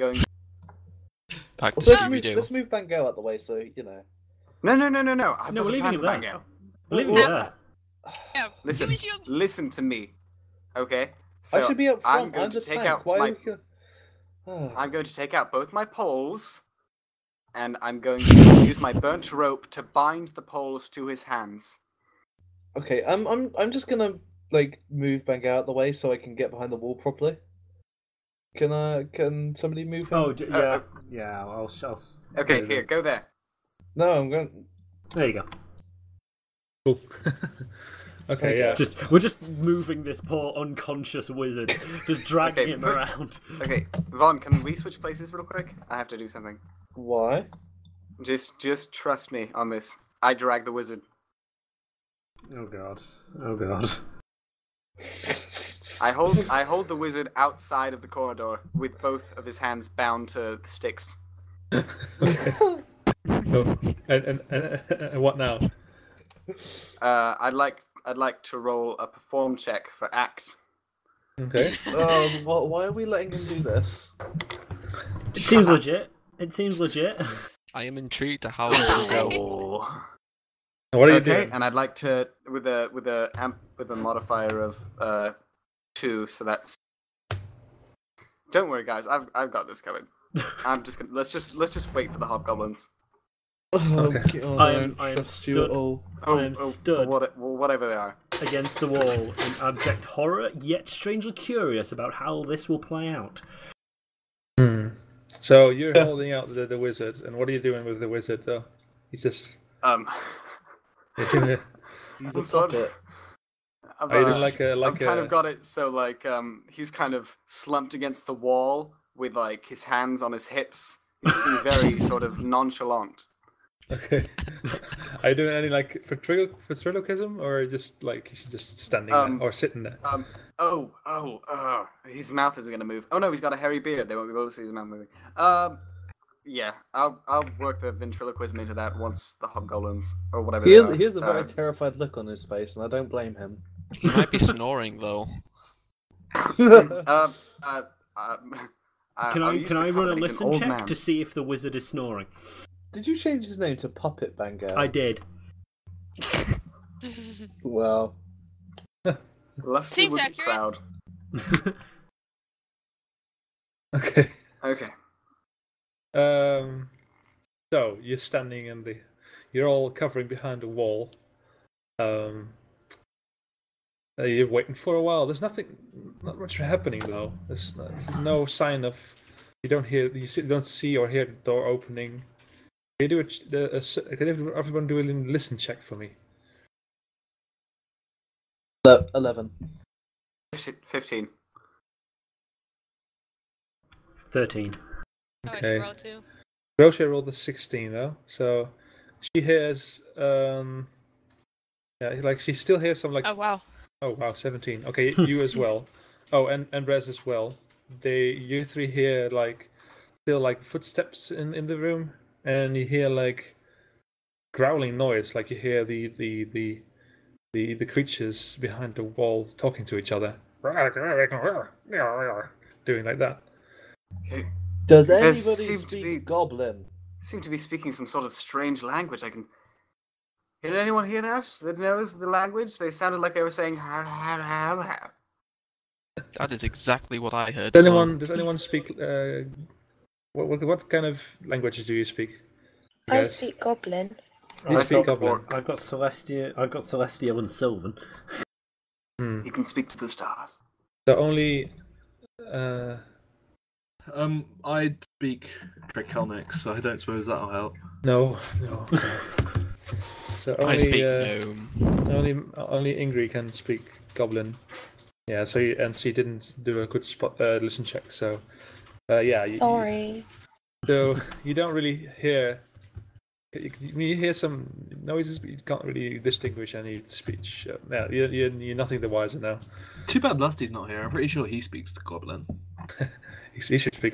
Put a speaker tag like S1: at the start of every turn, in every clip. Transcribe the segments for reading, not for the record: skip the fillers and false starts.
S1: going.
S2: Back to
S3: Let's move Bangel out the way, so you know.
S1: No.
S4: No, we're leaving it there. We're leaving it there.
S5: Yeah,
S1: Listen to me, okay? So
S3: I should be up front.
S1: I'm going to take out I'm going to take out both my poles, and I'm going to use my burnt rope to bind the poles to his hands.
S3: Okay, I'm just gonna like move Bangel out the way so I can get behind the wall properly. Can somebody move him?
S4: Oh yeah. I'll.
S1: Okay, here, go there.
S3: No, I'm going.
S4: There you go.
S6: Cool. Okay, yeah.
S4: We're just moving this poor unconscious wizard, just dragging him around.
S1: Okay, Vaughan, can we switch places real quick? I have to do something.
S3: Why?
S1: Just trust me on this. I drag the wizard.
S4: Oh god. Oh god.
S1: I hold the wizard outside of the corridor with both of his hands bound to the sticks.
S6: Oh, and what now?
S1: I'd like to roll a perform check for act.
S6: Okay.
S3: Why are we letting him do this?
S4: It seems legit. It seems legit.
S2: I am intrigued to how this will go.
S6: What are you doing?
S1: And I'd like to with a modifier of 2, so that's. Don't worry, guys. I've got this covered. I'm just gonna let's just wait for the hobgoblins.
S6: Okay.
S4: I am stood. I am stood.
S1: Whatever they are.
S4: Against the wall in abject horror, yet strangely curious about how this will play out.
S6: So you're holding out the wizard, and what are you doing with the wizard, though? He's just.
S3: He's a puppet.
S6: Are you doing
S1: I've kind of got it so he's kind of slumped against the wall with like his hands on his hips. He's being very sort of nonchalant.
S6: Okay. Are you doing any like ventriloquism, or just like he's just standing there or sitting there?
S1: His mouth isn't gonna move. Oh no, he's got a hairy beard. They won't be able to see his mouth moving. Yeah, I'll work the ventriloquism into that once the hobgoblins or whatever.
S3: He has a very terrified look on his face, and I don't blame him.
S2: He might be snoring though.
S4: Can I run a listen check to see if the wizard is snoring?
S3: Did you change his name to Puppet Bangel?
S4: I did.
S3: Well,
S1: Lusty would be proud.
S6: Okay.
S1: Okay.
S6: So you're standing you're all covering behind a wall. You're waiting for a while. There's not much happening though. There's no sign of. You don't see or hear the door opening. Can you can everyone do a listen check for me?
S3: 11.
S1: 15.
S4: 13.
S5: Okay. Oh, I should roll 2.
S6: Rosia rolled a 16 though, so she hears she still hears some like.
S5: Oh wow.
S6: Oh wow, 17. Okay, you as well. Oh, and Rez as well. You three hear still footsteps in the room, and you hear growling noise, like you hear the creatures behind the wall talking to each other, doing like that.
S1: Okay.
S3: Does anybody speak Goblin?
S1: Seem to be speaking some sort of strange language. Did anyone hear that? That knows the language? They sounded like they were saying.
S2: That is exactly what I heard.
S6: Does anyone speak? What kind of languages do you speak?
S7: I speak Goblin.
S6: I speak Goblin.
S4: I've got Celestial and Sylvan.
S1: You can speak to the stars.
S6: So only.
S8: I speak Draconic, so I don't suppose that'll help.
S6: No. So only,
S2: I speak gnome.
S6: Only Ingryr can speak Goblin. Yeah. So she didn't do a good listen check. So yeah.
S7: Sorry.
S6: So you don't really hear. You hear some noises, but you can't really distinguish any speech. Yeah, you're nothing the wiser now.
S8: Too bad Lusty's not here. I'm pretty sure he speaks to Goblin.
S6: He should speak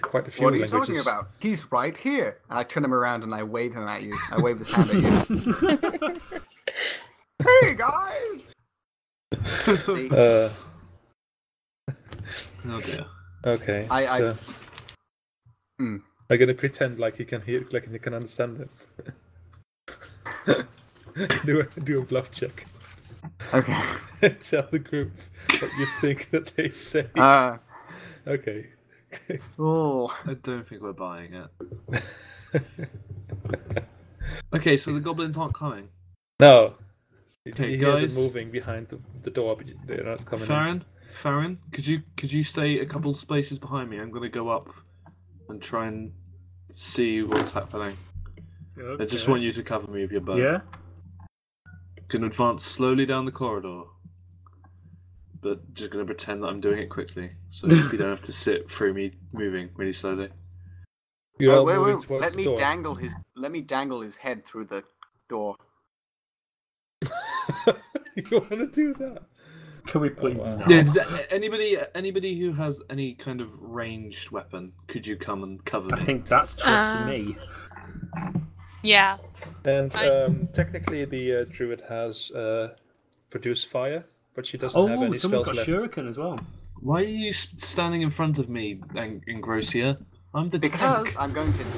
S6: quite a few languages.
S1: What are you talking about? He's right here. And I turn him around and I wave him at you. I wave his hand at you. Hey guys! See?
S8: Oh dear.
S6: Okay.
S1: Hmm.
S6: I'm gonna pretend like you can hear, like you can understand it. do a bluff check.
S1: Okay.
S6: And tell the group what you think that they say. Okay.
S1: Oh.
S8: I don't think we're buying it. Okay, so the goblins aren't coming.
S6: No.
S8: Okay,
S6: you hear
S8: guys.
S6: them moving behind the door, but they're not coming in.
S8: Farron, could you stay a couple spaces behind me? I'm gonna go up and try and see what's happening.
S4: Okay.
S8: I just want you to cover me with your bow.
S4: Yeah.
S8: Can advance slowly down the corridor, but just gonna pretend that I'm doing it quickly, so you don't have to sit through me moving really slowly.
S6: You are
S1: wait,
S6: moving
S1: wait.
S6: towards
S1: Let
S6: the
S1: me
S6: door.
S1: dangle his head through the door.
S6: You want to do that?
S4: Can we please?
S6: wow.
S4: not?
S8: Yeah, does anybody who has any kind of ranged weapon, could you come and cover me?
S4: I think that's just me.
S5: Yeah.
S6: And
S5: I-
S6: technically, the druid has produced fire, but she doesn't have
S4: Oh,
S6: any
S4: someone's
S6: spells
S4: got
S6: left.
S4: shuriken as well.
S8: Why are you standing in front of me, Engrosia? I'm the
S1: Because
S8: tank.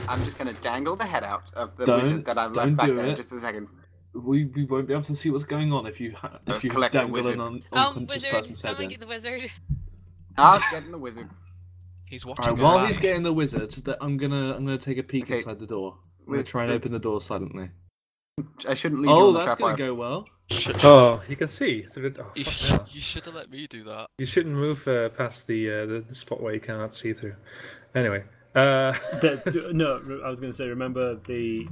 S1: I'm just gonna dangle the head out of the
S8: Don't-
S1: wizard that I've
S8: don't
S1: left back
S8: do
S1: there.
S8: it.
S1: Just a second.
S8: We won't be able to see what's going on if you
S1: collect the
S8: dangle
S1: wizard.
S8: an
S5: Oh,
S8: unconscious
S5: wizard!
S8: person's head
S5: Someone
S8: in.
S5: get the wizard.
S1: I'll get in the wizard.
S2: He's watching.
S8: Alright,
S2: her
S8: while
S2: back.
S8: he's getting the wizard, I'm gonna take a peek
S1: Okay.
S8: inside the door. I'm gonna
S1: Wait,
S8: try and
S1: did-
S8: open the door silently.
S1: I shouldn't leave you
S8: Oh,
S1: on the
S8: that's
S1: trap
S8: gonna
S1: wire.
S8: go well.
S6: Oh, you can see through the. Oh,
S2: You,
S6: fuck no.
S2: you should have let me do that.
S6: You shouldn't move past the spot where you cannot see through. Anyway,
S4: No, I was going to say. Remember, the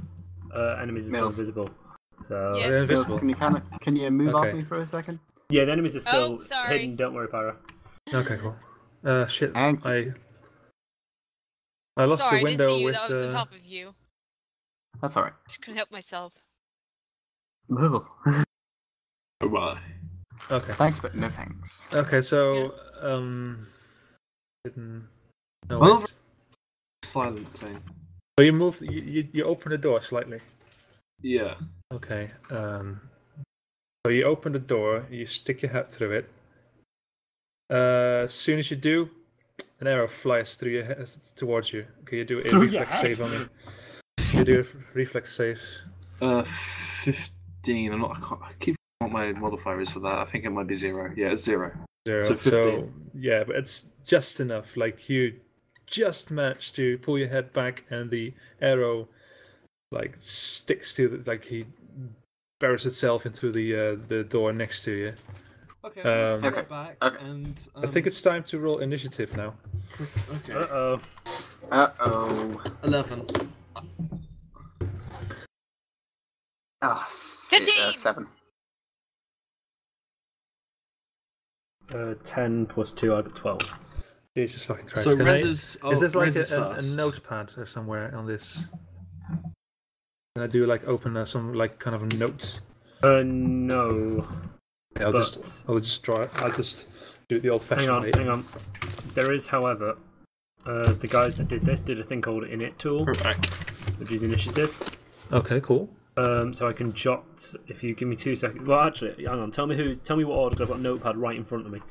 S4: enemies are still
S1: Mills.
S4: invisible. So
S5: Yes.
S6: they're
S1: Mills,
S6: invisible.
S1: can you move
S6: Okay.
S1: off me for a second?
S4: yeah, the enemies are still
S5: Oh, sorry.
S4: hidden. Don't worry, Pyro.
S6: Okay, cool. Shit.
S1: Thank
S6: I lost
S5: Sorry,
S6: the
S5: I didn't
S6: window
S5: see you.
S6: with.
S5: That was on top of you.
S1: That's alright.
S5: Just couldn't help myself.
S1: Ugh.
S8: Right.
S6: Okay.
S1: Thanks, but no thanks.
S6: Okay, so didn't. No,
S8: Well,
S6: wait.
S8: Silent thing.
S6: So you move. You open the door slightly.
S8: Yeah.
S6: Okay. So you open the door. You stick your head through it. As soon as you do, an arrow flies through your head towards you. Okay, you do a
S4: Through your
S6: reflex
S4: head?
S6: save on me. You do a reflex save.
S8: 15. I keep what my modifier is for that. I think it might be 0. Yeah, it's 0.
S6: 0.
S8: So 15.
S6: Yeah, but it's just enough. Like you just managed to pull your head back, and the arrow like sticks to he buries itself into the door next to you.
S8: Okay.
S6: Um,
S8: Step
S1: Okay,
S8: back
S1: okay.
S8: and.
S6: I think it's time to roll initiative now.
S8: Okay.
S4: Uh-oh.
S1: Uh-oh.
S8: 11.
S1: Ah,
S5: 15!
S1: 7.
S4: 10 plus 2, I got 12.
S6: Jesus fucking Christ.
S8: So
S6: Can
S8: Rez
S6: I-
S8: is.
S6: is this like
S8: Rez is
S6: a
S8: first.
S6: notepad or somewhere on this? Can I do like open some like kind of a note?
S4: No.
S6: Yeah, I'll
S4: But-
S6: just draw it. I'll just do it the old-fashioned way.
S4: Hang on. There is, however, the guys that did this did a thing called init tool, which is initiative.
S6: Okay, cool.
S4: So I can jot if you give me 2 seconds. Well, actually, hang on. Tell me what order. 'Cause I've got a notepad right in front of me.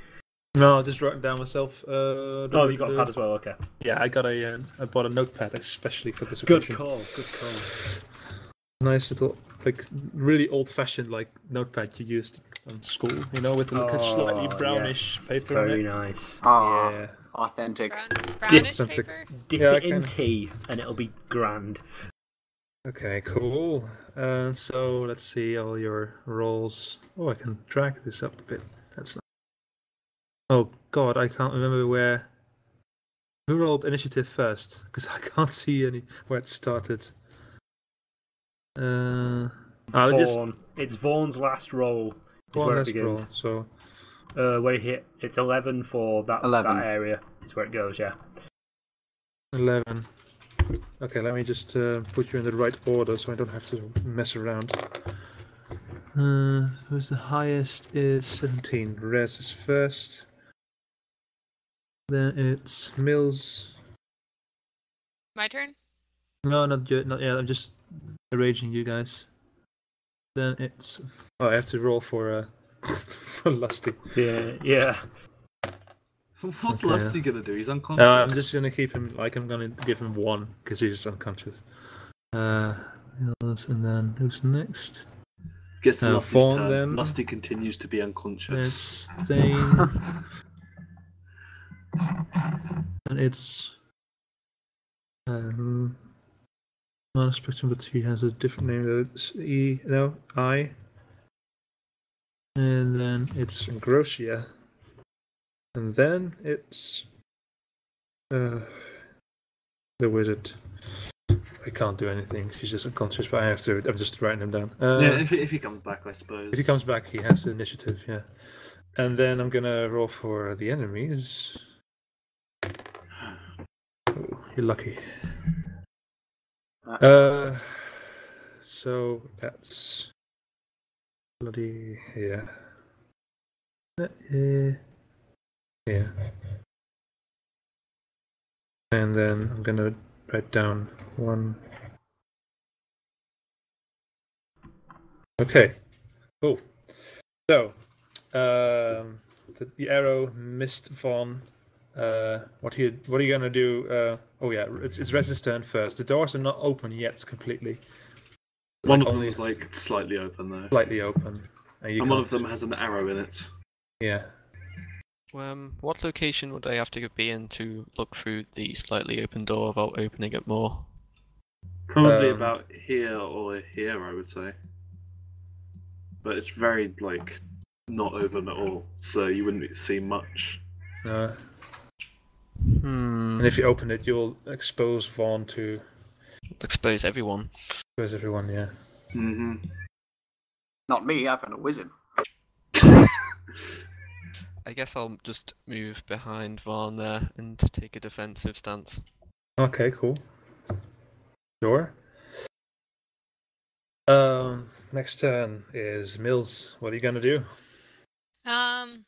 S6: No, I'll just write it down myself.
S4: Oh, you got a pad as well. Okay.
S6: Yeah, I bought a notepad especially for this
S4: Good
S6: occasion.
S4: call. Good call.
S6: Nice little, like really old-fashioned like notepad you used in school. You know, with like a slightly brownish
S4: yes,
S6: paper on
S4: Very
S6: it.
S4: nice.
S1: Ah,
S6: Yeah.
S1: authentic.
S5: Brownish
S6: something.
S5: paper.
S4: Dip
S6: Yeah, I
S4: it in
S6: can-
S4: tea, and it'll be grand.
S6: Okay, cool. So let's see all your rolls. Oh, I can drag this up a bit. That's not... Oh God, I can't remember where. Who rolled initiative first? Because I can't see any where it started. I'll just
S4: Vaughan. It's Vaughan's last roll. Is
S6: one
S4: where it
S6: last
S4: begins.
S6: roll. So
S4: Where you hit, it's 11 for that
S1: 11.
S4: area. Is where it goes. Yeah.
S6: 11. Okay, let me just put you in the right order so I don't have to mess around. Who's the highest is 17. Rez is first. Then it's Mills.
S5: My turn?
S6: No, not yet. Not yet. I'm just arranging you guys. Then it's. Oh, I have to roll for for Lusty.
S4: Yeah.
S8: What's
S3: Okay.
S8: Lusty gonna do? He's unconscious.
S6: No, I'm just gonna keep him. Like I'm gonna give him 1 because he's unconscious. And then who's next?
S8: Gets to Lusty's
S6: Vaughan,
S8: turn.
S6: then.
S8: Lusty continues to be unconscious.
S6: It's Thayn. And it's ManaSpectrum, but he has a different name. It's I. And then it's Engrosia. And then it's the wizard. I can't do anything. She's just unconscious, but I have to. I'm just writing him down.
S8: Yeah, if he comes back, I suppose.
S6: If he comes back, he has the initiative. Yeah. And then I'm gonna roll for the enemies. Oh, you're lucky. So that's bloody yeah. Yeah. And then I'm gonna write down 1. Okay. Cool. So, the arrow missed Vaughan. What are you gonna do? Oh yeah, it's Rez's turn first. The doors are not open yet completely.
S8: One
S6: Like,
S8: of them
S6: only
S8: is like slightly open though,
S6: slightly open,
S8: and one of them has an arrow in it.
S6: Yeah.
S2: What location would I have to be in to look through the slightly open door without opening it more?
S8: Probably about here or here, I would say. But it's very like not open at all, so you wouldn't see much.
S6: And if you open it, you'll expose Vaughan to
S2: Expose everyone.
S6: expose everyone. Yeah.
S1: Not me. I've got a wizard.
S2: I guess I'll just move behind Vaughan there and take a defensive stance.
S6: Okay. Cool. Sure. Next turn is Mills. What are you gonna do?
S5: I'm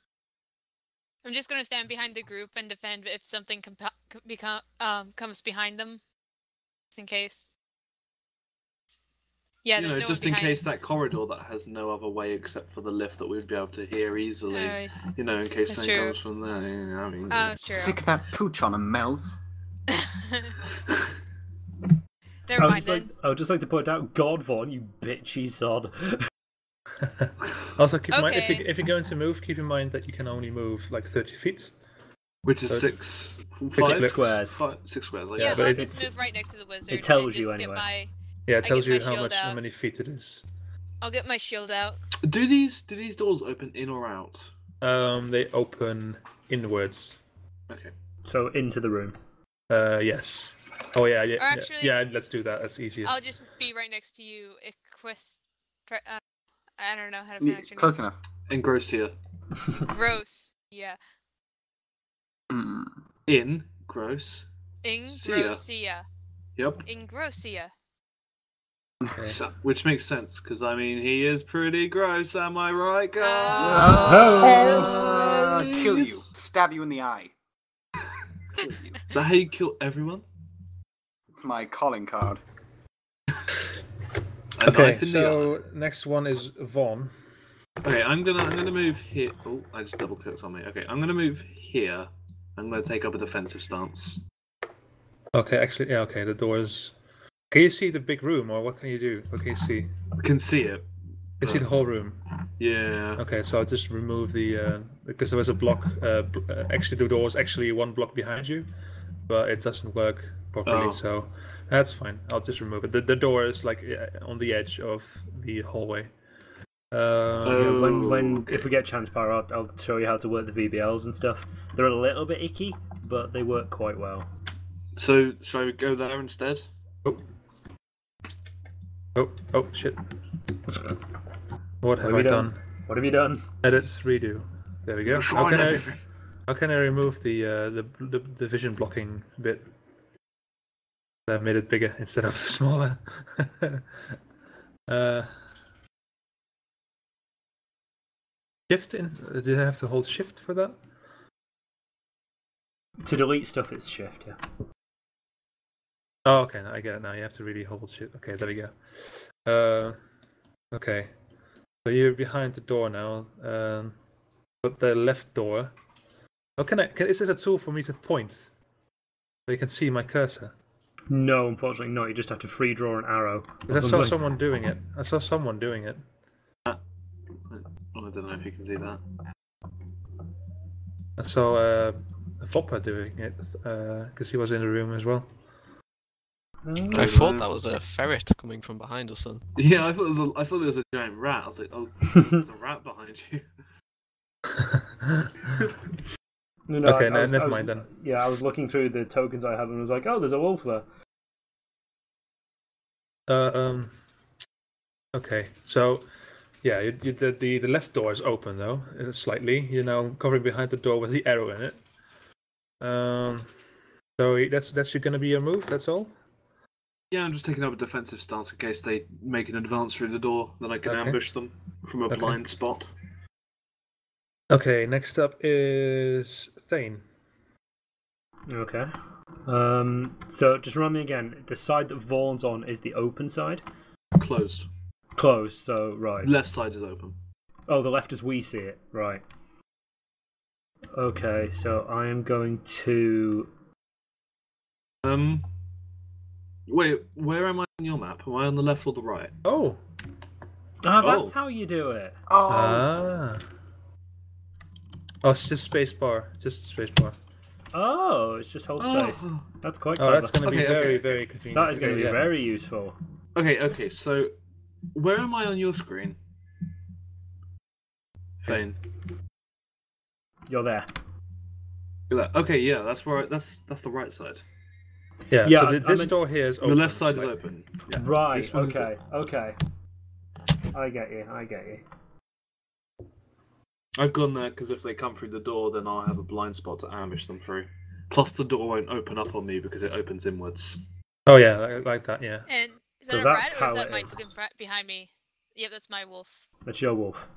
S5: just gonna stand behind the group and defend if something comes behind them, just in case. Yeah,
S8: You
S5: there's
S8: know,
S5: no
S8: just
S5: one
S8: in
S5: behind.
S8: case that corridor that has no other way except for the lift that we'd be able to hear easily. You know, in case
S5: That's
S8: something
S5: true.
S8: comes from there. Yeah, I mean,
S5: Oh, true.
S1: Sick of that pooch on him, Mel's.
S5: Never mind then.
S4: I would just like to point out, God, Vaughan, you bitchy sod.
S6: Also, keep in mind
S5: Okay.
S6: if you're going to move, keep in mind that you can only move like 30 feet.
S8: which is
S6: So-
S8: 6
S4: squares.
S8: 6 squares. Like,
S5: Yeah,
S6: but
S5: I'll
S6: it-
S5: just move right next to the wizard.
S4: it tells
S5: and
S4: you
S5: just get
S4: anyway.
S6: Yeah, it
S5: I
S6: tells
S5: get
S6: you
S5: my
S6: how
S5: shield
S6: how
S5: out.
S6: many feet it is.
S5: I'll get my shield out.
S8: Do these doors open in or out?
S6: They open inwards.
S8: Okay.
S4: So into the room.
S6: Yes. Oh yeah, yeah,
S5: Or actually-
S6: yeah. Let's do that. That's easiest.
S5: I'll just be right next to you. I don't know how to pronounce your
S1: Close
S5: name.
S1: enough.
S8: Engrosia.
S5: Gross. Yeah.
S1: Mm.
S8: In gross.
S5: Ingrosia.
S8: Yep.
S5: Ingrosia.
S6: Okay.
S8: So- which makes sense because I mean he is pretty gross. Am I right, guys?
S1: Kill you. Stab you in the eye. Kill you.
S8: Is that how you kill everyone?
S1: It's my calling card.
S8: A
S6: Okay,
S8: knife in the eye.
S6: so next one is Vaughan.
S8: Okay, I'm gonna move here. Oh, I just double clicked on me. Okay, I'm gonna move here. I'm gonna take up a defensive stance.
S6: Okay, actually, yeah. Okay, the doors. Can you see the big room, or what can you do? What can you see?
S8: I can see it.
S6: Can you see the whole room?
S8: Yeah.
S6: Okay, so I'll just remove the because there was a block. Actually, the door is actually 1 block behind you, but it doesn't work properly.
S8: Oh.
S6: So that's fine. I'll just remove it. The door is like on the edge of the hallway.
S8: Okay.
S4: If we get a chance, Pyro, I'll show you how to work the VBLs and stuff. They're a little bit icky, but they work quite well.
S8: So, shall we go there instead?
S6: Oh shit! What have
S4: have
S6: I
S4: you
S6: done?
S4: done? What have you done?
S6: Edit, redo. There we go.
S8: You're trying everything.
S6: How can I remove the vision blocking bit? I made it bigger instead of smaller. Shift in? Did I have to hold shift for that?
S4: To delete stuff, it's shift, yeah.
S6: Oh, okay. I get it now. You have to really hold shift. Okay, there we go. Okay. So you're behind the door now. But the left door. Oh, is this a tool for me to point? So you can see my cursor?
S4: No, unfortunately not. You just have to free draw an arrow.
S6: I saw someone doing it. I don't know if you can see that. I saw Foppa doing it, because he was in the room as well.
S2: I thought that was a ferret coming from behind or something.
S8: Yeah, I thought it was a giant rat. I was like, oh, there's a rat behind you.
S4: No,
S6: okay, never mind then.
S4: Yeah, I was looking through the tokens I have and was like, oh, there's a wolf there.
S6: Okay, so yeah, the left door is open though, slightly. You're now covering behind the door with the arrow in it. So that's going to be your move. That's all.
S8: Yeah, I'm just taking up a defensive stance in case they make an advance through the door. Then I can ambush them from a blind spot.
S6: Okay, next up is Thayn.
S4: Okay. So just remind me again. The side that Vaughan's on is the open side.
S8: Closed.
S4: Closed. So right.
S8: Left side is open.
S4: Oh, the left as we see it. Right. Okay, so I am going to.
S8: Wait, where am I on your map? Am I on the left or the right?
S6: Oh.
S4: That's how you do it.
S6: Oh, it's just spacebar.
S4: Oh, it's just hold space. That's quite clever.
S6: Oh, that's going to be very convenient.
S4: That is going to be very useful.
S8: Okay, so where am I on your screen? Thayn.
S4: You're there.
S8: Okay, yeah, that's where that's the right side.
S6: Yeah, so this door here is open.
S8: The left side is open. Yeah.
S4: Right, okay. I get you.
S8: I've gone there because if they come through the door, then I'll have a blind spot to ambush them through. Plus, the door won't open up on me because it opens inwards.
S6: Oh yeah, like that, yeah.
S5: And is that a rat or is that Mike looking behind me? Yep, that's my wolf.
S4: That's your wolf.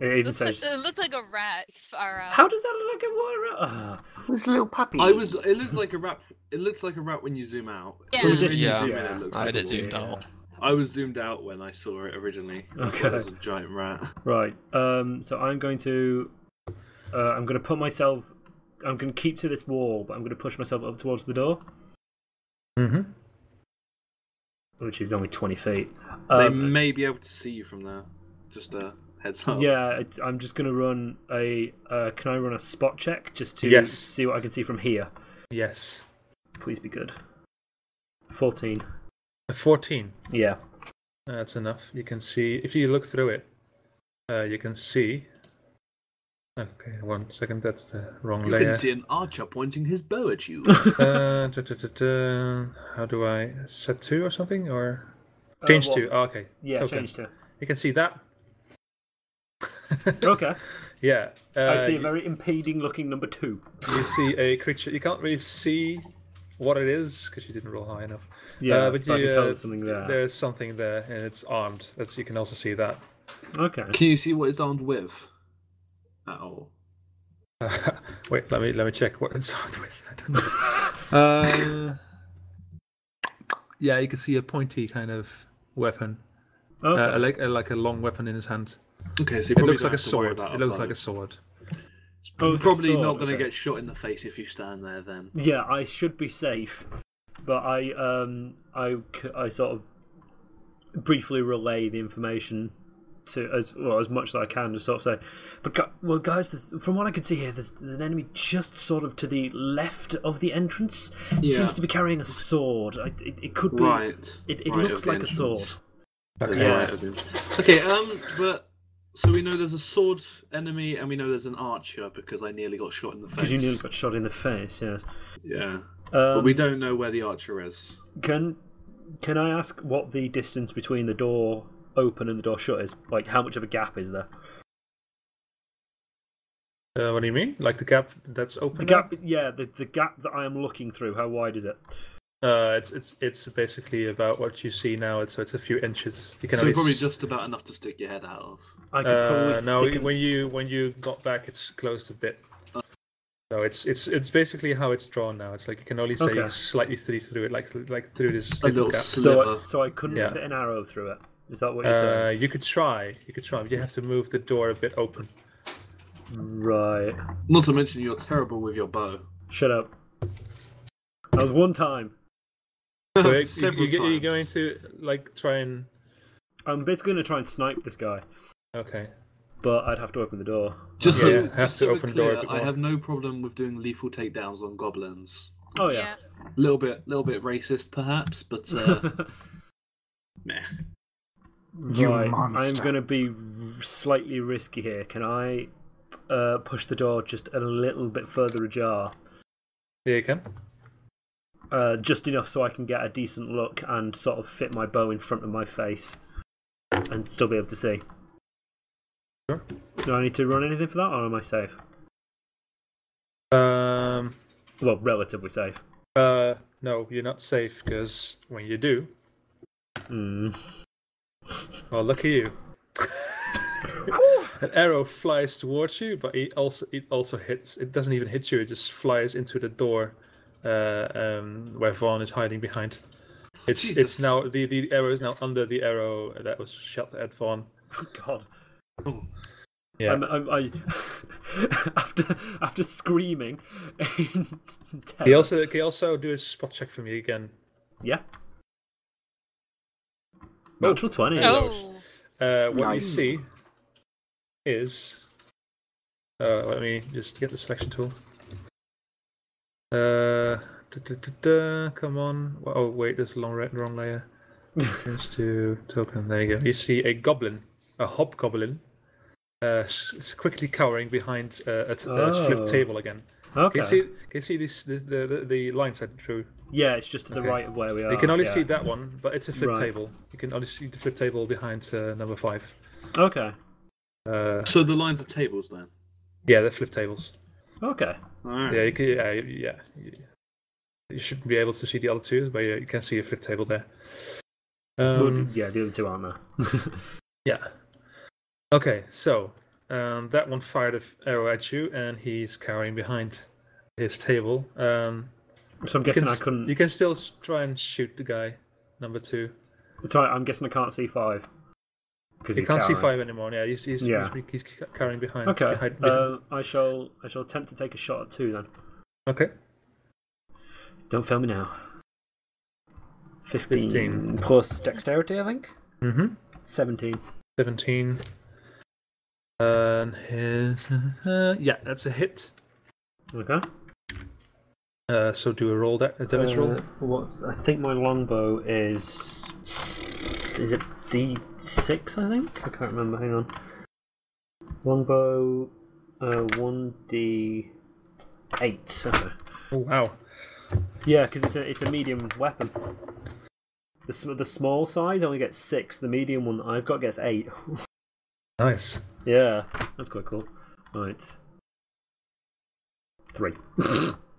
S5: It looked like a rat.
S4: How does that look like a rat?
S1: This little puppy.
S8: It looks like a rat. It looks like a rat when you zoom out.
S5: Yeah.
S2: I had it zoomed out.
S8: I was zoomed out when I saw it originally.
S4: Okay.
S8: It was a giant rat.
S4: Right. So I'm going to put myself. I'm going to keep to this wall, but I'm going to push myself up towards the door.
S6: Mm-hmm.
S4: Which is only 20 feet.
S8: They may be able to see you from there. Just a heads up.
S4: Yeah, I'm just going to run a. Can I run a spot check just to see what I can see from here?
S6: Yes.
S4: Please be good. 14.
S6: 14.
S4: Yeah.
S6: That's enough. You can see if you look through it. You can see. Okay, 1 second. That's the wrong layer.
S8: You can see an archer pointing his bow at you.
S6: How do I set 2 or something or change 2? Oh, okay.
S4: Yeah, change 2.
S6: You can see that.
S4: Okay.
S6: Yeah.
S4: I see a very impeding looking number 2.
S6: You see a creature. You can't really see what it is because you didn't roll high enough.
S4: Yeah,
S6: but
S4: I can tell there's something there.
S6: There's something there, and it's armed. You can also see that.
S4: Okay.
S8: Can you see what it's armed with? At all?
S6: Wait, let me check what it's armed with. I don't know. Yeah, you can see a pointy kind of weapon.
S4: Okay.
S6: Like a long weapon in his hand.
S8: Okay, so
S6: it looks like a sword. It looks like a sword.
S8: You're probably not going to get shot in the face if you stand there then.
S4: Yeah, I should be safe, but I sort of briefly relay the information to as much as I can to sort of say, but guys, from what I can see here, there's an enemy just sort of to the left of the entrance. Seems to be carrying a sword. It could be.
S8: Right.
S4: It looks like a sword.
S6: Okay.
S8: Yeah. Okay. But. So we know there's a sword enemy, and we know there's an archer because I nearly got shot in the face.
S4: Because you nearly got shot in the face, yes.
S8: Yeah. But we don't know where the archer is.
S4: Can I ask what the distance between the door open and the door shut is? Like, how much of a gap is there?
S6: What do you mean? Like the gap that's open?
S4: The gap, yeah. The gap that I am looking through. How wide is it?
S6: It's basically about what you see now. It's a few inches. You can
S8: probably just about enough to stick your head out of.
S4: I could probably stick
S6: when you got back, it's closed a bit. So it's basically how it's drawn now. It's like you can only say slightly through it, like through this little gap.
S4: So I couldn't fit an arrow through it. Is that what you're saying?
S6: You could try. But you have to move the door a bit open.
S4: Right.
S8: Not to mention you're terrible with your bow.
S4: Shut up. That was one time.
S6: Wait,
S8: Several
S6: you're going
S8: times.
S6: to like try and.
S4: I'm basically going to try and snipe this guy,
S6: Okay.
S4: but I'd have to open the door.
S8: Just
S6: Yeah,
S8: so,
S6: have
S8: just
S6: to
S8: so we're
S6: open the door a
S8: clear,
S6: bit
S8: I
S6: more.
S8: have no problem with doing lethal takedowns on goblins.
S4: Oh, yeah.
S8: Little bit racist, perhaps, but meh.
S1: You
S4: Right,
S1: monster.
S4: I'm going to be slightly risky here. Can I push the door just a little bit further ajar?
S6: Yeah, you can.
S4: Just enough so I can get a decent look and sort of fit my bow in front of my face and still be able to see.
S6: Sure.
S4: Do I need to run anything for that, or am I safe? Well, relatively safe.
S6: No, you're not safe because when you do, well, look at you. An arrow flies towards you, but it also hits. It doesn't even hit you. It just flies into the door, where Vaughan is hiding behind. It's
S8: Jesus.
S6: now the arrow is now under the arrow that was shot at Vaughan.
S4: Oh, God.
S8: Oh.
S6: Yeah.
S4: I after screaming in terror.
S6: Can you also do a spot check for me again?
S4: Yeah. Natural 20.
S5: Oh.
S6: What you
S1: Nice.
S6: see is. Let me just get the selection tool. Come on. Oh, wait, there's a wrong layer. Change to token. There you go. You see a goblin, a hobgoblin, quickly cowering behind a flipped table again.
S4: Okay.
S6: Can you see the lines I drew?
S4: Yeah, it's just to the
S6: Okay.
S4: right of where we are.
S6: You can only
S4: yeah.
S6: see that one, but it's a flip
S4: Right.
S6: table. You can only see the flip table behind number 5.
S4: Okay.
S8: So the lines are tables then.
S6: Yeah, they're flip tables.
S4: Okay.
S8: Alright.
S6: Yeah, you can, yeah. You shouldn't be able to see the other two, but you can see a flip table there.
S4: Well, yeah, the other two aren't there.
S6: Yeah. Okay, so that one fired an arrow at you, and he's cowering behind his table.
S4: So I'm guessing I couldn't.
S6: You can still try and shoot the guy, number 2.
S4: Sorry, I'm guessing I can't see 5. Because
S6: You can't see 5 anymore. Yeah, he's cowering behind.
S4: Okay.
S6: behind.
S4: I shall attempt to take a shot at 2 then.
S6: Okay.
S4: Don't fail me now. 15 plus dexterity, I think.
S6: Mm-hmm.
S4: 17.
S6: 17. And his yeah, that's a hit.
S4: Okay.
S6: So do a damage roll.
S4: I think my longbow is it D6? I think I can't remember. Hang on. Longbow, 1D8. Okay.
S6: Oh wow.
S4: Yeah, because it's a medium weapon. The small size only gets 6. The medium one that I've got gets 8.
S6: Nice.
S4: Yeah, that's quite cool. Right. 3.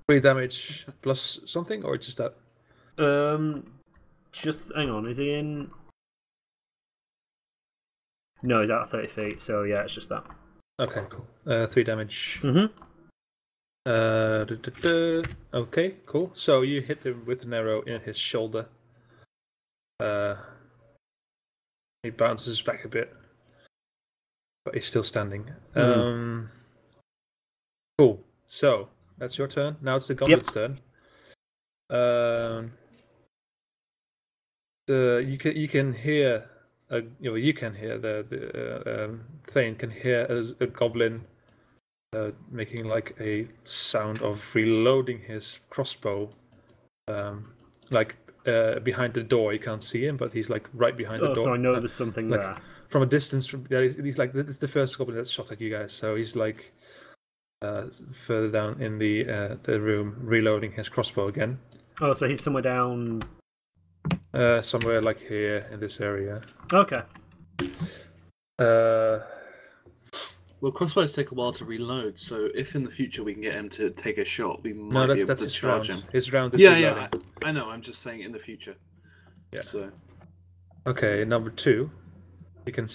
S6: 3 damage plus something, or just that?
S4: Just hang on. Is he in? No, he's out of 30 feet. So yeah, it's just that.
S6: Okay, cool. 3 damage.
S4: Mm-hmm.
S6: Okay, cool. So you hit him with an arrow in his shoulder. He bounces back a bit, but he's still standing. Cool. So that's your turn. Now it's the goblin's turn. You can hear. You can hear the Thayn can hear a goblin making like a sound of reloading his crossbow. Behind the door, you can't see him, but he's like right behind the door.
S4: So I know there's something
S6: like,
S4: there.
S6: From a distance, he's like, this is the first goblin that's shot at you guys. So he's like further down in the room, reloading his crossbow again.
S4: Oh, so he's somewhere down.
S6: Somewhere like here in this area.
S4: Okay.
S8: Well, crossbows take a while to reload, so if in the future we can get him to take a shot, we might be able
S6: that's
S8: to
S6: his
S8: charge
S6: round.
S8: him.
S6: His round is
S8: Yeah,
S6: reloading.
S8: I know. I'm just saying in the future.
S6: Yeah.
S8: So.
S6: Okay, number 2. You can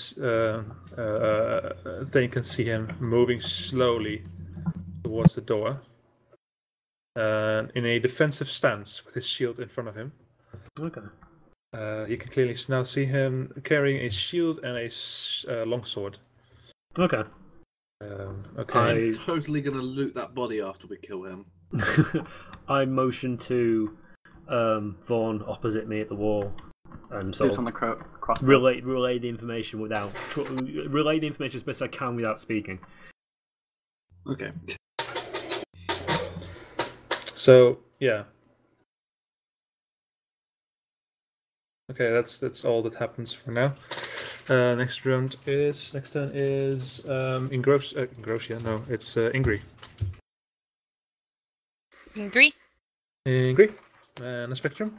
S6: then you can see him moving slowly towards the door, in a defensive stance with his shield in front of him.
S4: Okay.
S6: You can clearly now see him carrying a shield and a longsword.
S4: Okay.
S6: Okay.
S8: I'm totally gonna loot that body after we kill him.
S4: I motion to Vaughan opposite me at the wall and sort
S1: Dudes on
S4: of
S1: the crossbow.
S4: relay the information relay the information as best I can without speaking.
S8: Okay.
S6: So yeah. Okay, that's all that happens for now. Next turn is Engrosia. No, it's Ingryr.
S5: Agree?
S6: Ingryr. ManaSpectrum.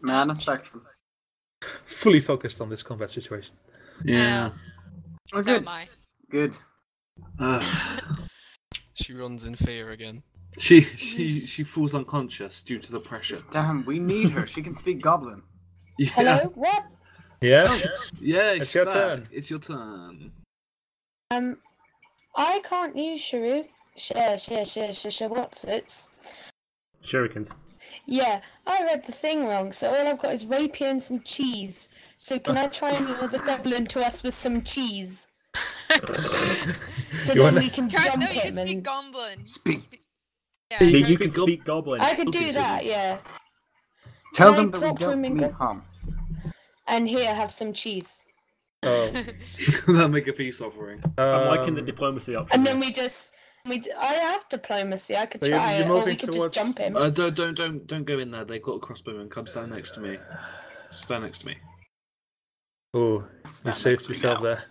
S1: ManaSpectrum.
S6: Fully focused on this combat situation.
S8: Yeah.
S1: Oh,
S5: So
S1: good.
S5: am I.
S1: Good.
S2: She runs in fear again.
S8: She falls unconscious due to the pressure.
S1: Damn, we need her. She can speak Goblin.
S8: Yeah.
S7: Hello? What?
S6: Yeah.
S8: Yeah,
S6: It's
S8: she's
S6: your
S8: back.
S6: turn.
S8: It's your turn.
S7: I can't use Shrew. What's it?
S4: Shurikens.
S7: Yeah, I read the thing wrong, so all I've got is rapier and some cheese. So can I try and lure the goblin to us with some cheese? So then we can
S5: Try,
S7: jump
S5: no, you
S7: him
S5: can speak
S7: and...
S5: Goblin.
S1: Speak.
S5: Yeah,
S6: You
S5: try-
S4: You can speak Goblin.
S7: I could
S8: Okay,
S7: do that, yeah.
S1: Tell
S7: Can I
S1: them that we
S7: talk to
S1: don't
S7: him in
S1: mean
S7: Go-
S1: harm.
S7: And here, have some cheese.
S6: Oh.
S8: That'll make a peace offering.
S4: I'm liking the diplomacy option.
S7: And then we just... I have diplomacy, I could
S6: So
S7: try
S6: you're
S7: it, or
S6: moving
S7: we could
S6: towards-
S7: just jump him.
S8: Don't go in there. They've got a crossbowman. Come stand next to me. Stand next to me.
S6: Oh, you
S1: Stand
S6: saved
S1: next to me
S6: yourself
S1: now.
S6: there.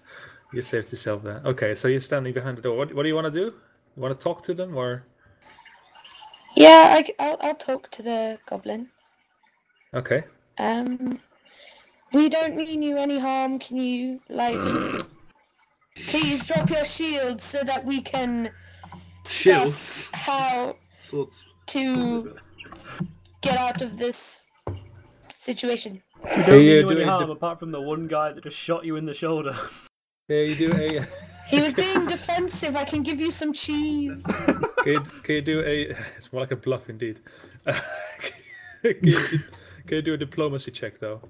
S6: You saved yourself there. Okay, so you're standing behind the door. What do you want to do? You want to talk to them or?
S7: Yeah, I'll talk to the goblin.
S6: Okay.
S7: We don't mean you any harm. Can you, like, please drop your shield so that we can
S8: Shields.
S7: discuss how
S8: Swords.
S7: to get out of this situation?
S4: We
S6: Hey,
S4: don't mean
S6: you
S4: you any
S6: doing
S4: harm
S6: the-
S4: apart from the one guy that just shot you in the shoulder.
S6: Can you do a?
S7: He was being defensive. I can give you some cheese.
S6: Can you do a? It's more like a bluff indeed. Can you do a diplomacy check though?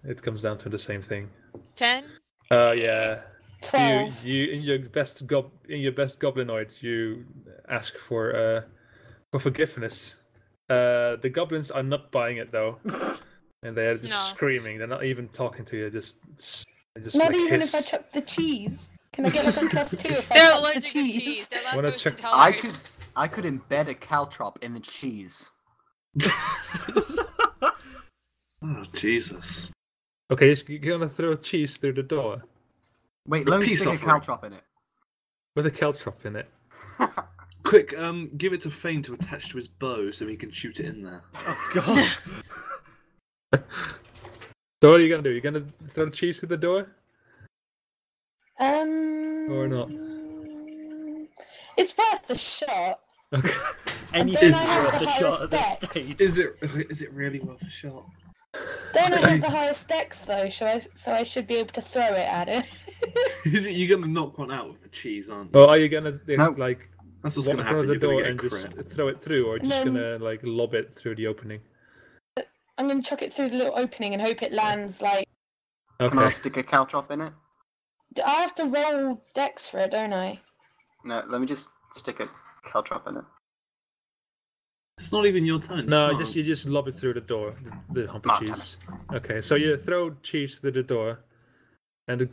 S6: It comes down to the same thing.
S5: 10?
S6: Yeah.
S7: 12.
S6: You in your best goblinoid, you ask for forgiveness. The goblins are not buying it though, and they are just
S5: No.
S6: screaming. They're not even talking to you. Just
S7: Not
S6: like
S7: even if I
S6: hiss.
S7: chuck the cheese. Can I get like a +2 if I
S5: They're
S7: chuck the
S5: allergic to
S7: cheese?
S5: cheese. Their last
S6: Wanna
S5: goes
S6: check-
S5: to tolerate.
S1: I could embed a caltrop in the cheese.
S8: Oh Jesus!
S6: Okay, you're gonna throw cheese through the door
S1: Wait,
S8: A
S1: let me
S8: peace
S1: stick a
S8: offering.
S1: caltrop in it.
S6: with a caltrop in it.
S8: Quick, give it to Thayn to attach to his bow so he can shoot it in there.
S4: Oh god.
S6: So what are you gonna do? You're gonna throw cheese through the door? Or not?
S7: It's worth a shot.
S6: Okay.
S4: Anything's
S7: I have
S4: worth
S7: the
S4: a shot at this
S7: highest
S4: stage.
S8: Is it really worth a shot?
S7: Don't I have the highest dex though? So I should be able to throw it at it.
S8: You're gonna knock one out with the cheese, aren't you?
S6: Well, are you gonna
S1: No.
S6: like
S8: That's what's
S6: walk
S8: gonna
S6: in front
S8: happen.
S6: of the
S8: You're gonna
S6: door
S8: get
S6: and
S8: a
S6: just
S8: crit.
S6: throw it through, or
S7: And
S6: just
S7: then-
S6: gonna like lob it through the opening?
S7: I'm gonna chuck it through the little opening and hope it lands like.
S1: Can I
S6: Okay.
S1: stick a caltrop in it?
S7: I have to roll dex for it, don't I?
S1: No, let me just stick a caltrop in it.
S8: It's not even your turn.
S6: No,
S8: you
S6: you just lob it through the door, the hump
S1: Ah,
S6: of
S1: damn
S6: cheese. Okay, so you throw cheese through the door, and the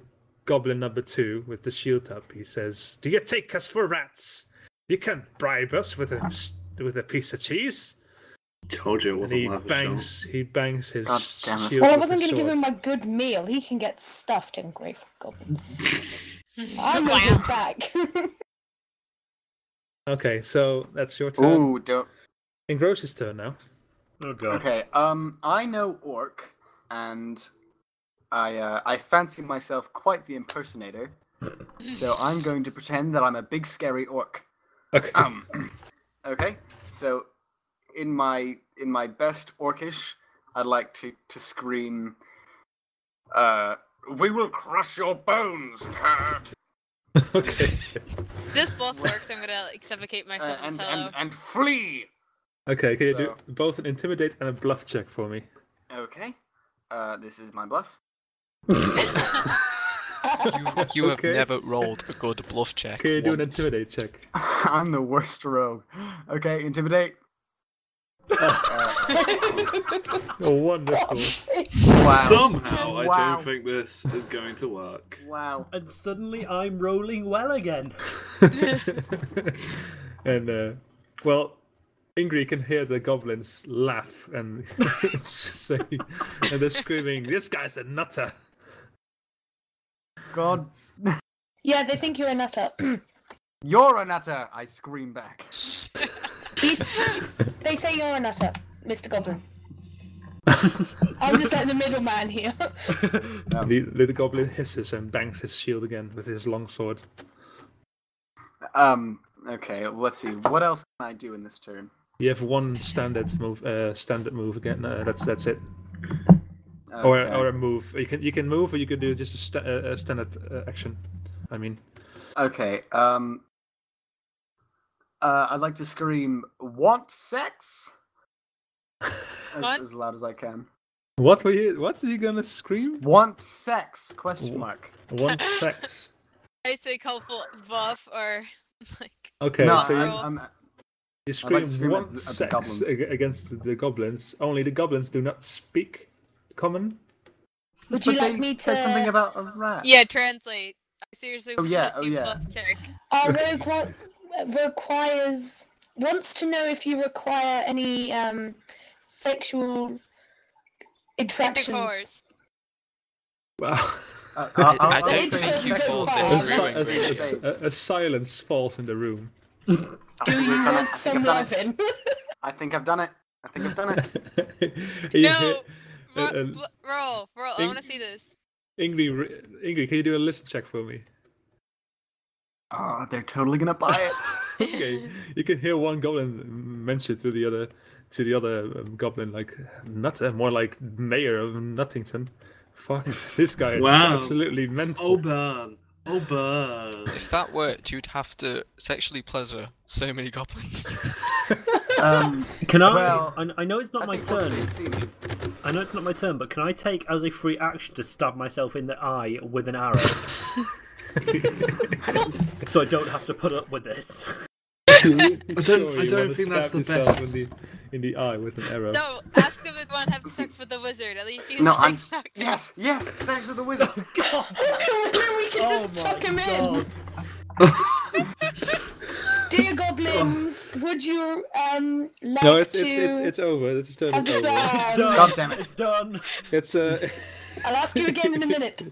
S6: goblin number 2 with the shield up, he says, "Do you take us for rats? You can't bribe us with a piece of cheese."
S8: Told you it
S6: And
S8: wasn't
S6: he
S8: worth a
S6: bangs his
S1: God damn it.
S6: shield
S7: Well, I
S6: with
S7: wasn't
S6: his
S7: gonna give
S6: sword.
S7: him my good meal. He can get stuffed in Grave Goblin. I'm
S5: Wow.
S7: gonna back.
S6: Okay, so that's your turn.
S1: Ooh, don't.
S6: Engrosia's turn now.
S4: Oh god.
S1: Okay, I know orc, and I fancy myself quite the impersonator, so I'm going to pretend that I'm a big scary orc.
S6: Okay.
S1: Okay, so in my best orcish, I'd like to scream, "We will crush your bones, cur!"
S6: Okay.
S5: This both works. I'm gonna like, suffocate myself and fellow.
S1: and flee.
S6: Okay, can you do
S1: So-
S6: both an intimidate and a bluff check for me?
S1: Okay, this is my bluff.
S2: You have
S6: Okay.
S2: never rolled a good bluff check.
S6: Can you do an
S2: once.
S6: intimidate check?
S1: I'm the worst rogue. Okay, intimidate.
S6: Oh, wonderful.
S1: Wow.
S8: Somehow, I
S1: Wow.
S8: don't think this is going to work.
S1: Wow.
S4: And suddenly I'm rolling well again.
S6: And well, Ingryr can hear the goblins laugh and say, and they're screaming, "This guy's a nutter!"
S1: God.
S7: Yeah, they think you're a nutter.
S1: You're a nutter! I scream back.
S7: They say you're a nutter, Mr. Goblin. I'm just like the middleman here.
S6: The goblin hisses and bangs his shield again with his long sword.
S1: Okay, let's see. What else can I do in this turn?
S6: You have one standard move. Again. That's it. Or
S1: Okay.
S6: a move. You can move, or you can do just a standard action. I mean.
S1: Okay, I'd like to scream, "Want sex?"
S5: What?
S1: As loud as I can.
S6: What are you gonna scream?
S1: Want sex? Question mark.
S6: Want sex?
S5: I say colorful buff or like.
S6: Okay,
S1: No,
S6: so you,
S1: I'm
S6: you
S1: I'd
S6: scream
S1: like to scream
S6: want
S1: at the
S6: sex
S1: goblins.
S6: against the goblins. Only the goblins do not speak common.
S7: Would you
S1: But
S7: like
S1: they
S7: me to?
S1: said something about a rat.
S5: Yeah, translate. I seriously
S1: Oh,
S5: want
S1: yeah,
S5: to
S1: oh,
S5: see
S1: yeah.
S5: buff check.
S7: Our rogue wants to know if you require any sexual interactions.
S5: Intercourse.
S6: Wow.
S2: I
S1: I'll
S2: don't
S1: trade
S2: think you
S1: sexual
S2: thought
S7: this
S2: through,
S1: things.
S2: Ingryr.
S6: A silence falls in the room.
S7: Do you want some loving?
S1: I think I've done it. I think I've done it.
S6: You
S5: No!
S6: hear-
S5: Roll. I want to see this.
S6: Ingrid, can you do a listen check for me?
S1: Oh, they're totally gonna buy it.
S6: Okay, you can hear one goblin mention to the other goblin like nutter, more like mayor of Nuttington. Fuck, this guy is
S8: Wow.
S6: absolutely mental.
S8: Oh, burn. Oh, burn.
S2: If that worked, you'd have to sexually pleasure so many goblins.
S4: Can I?
S1: Well,
S4: I know it's not
S1: I
S4: my
S1: think once
S4: turn.
S1: they see me-
S4: I know it's not my turn, but can I take as a free action to stab myself in the eye with an arrow? So I don't have to put up with this.
S8: I don't think that's the best.
S6: In the eye with an arrow.
S5: No, ask if it want to have sex with the wizard. At least he's
S1: No, I'm.
S5: like
S1: Yes, sex with the wizard.
S7: we can just chuck him in. Dear goblins, would you like
S6: No, it's
S7: to?
S6: it's over. It's turn
S7: have
S6: is over.
S7: fun?
S1: God damn it.
S4: It's done.
S6: It's
S7: I'll ask you again in a minute.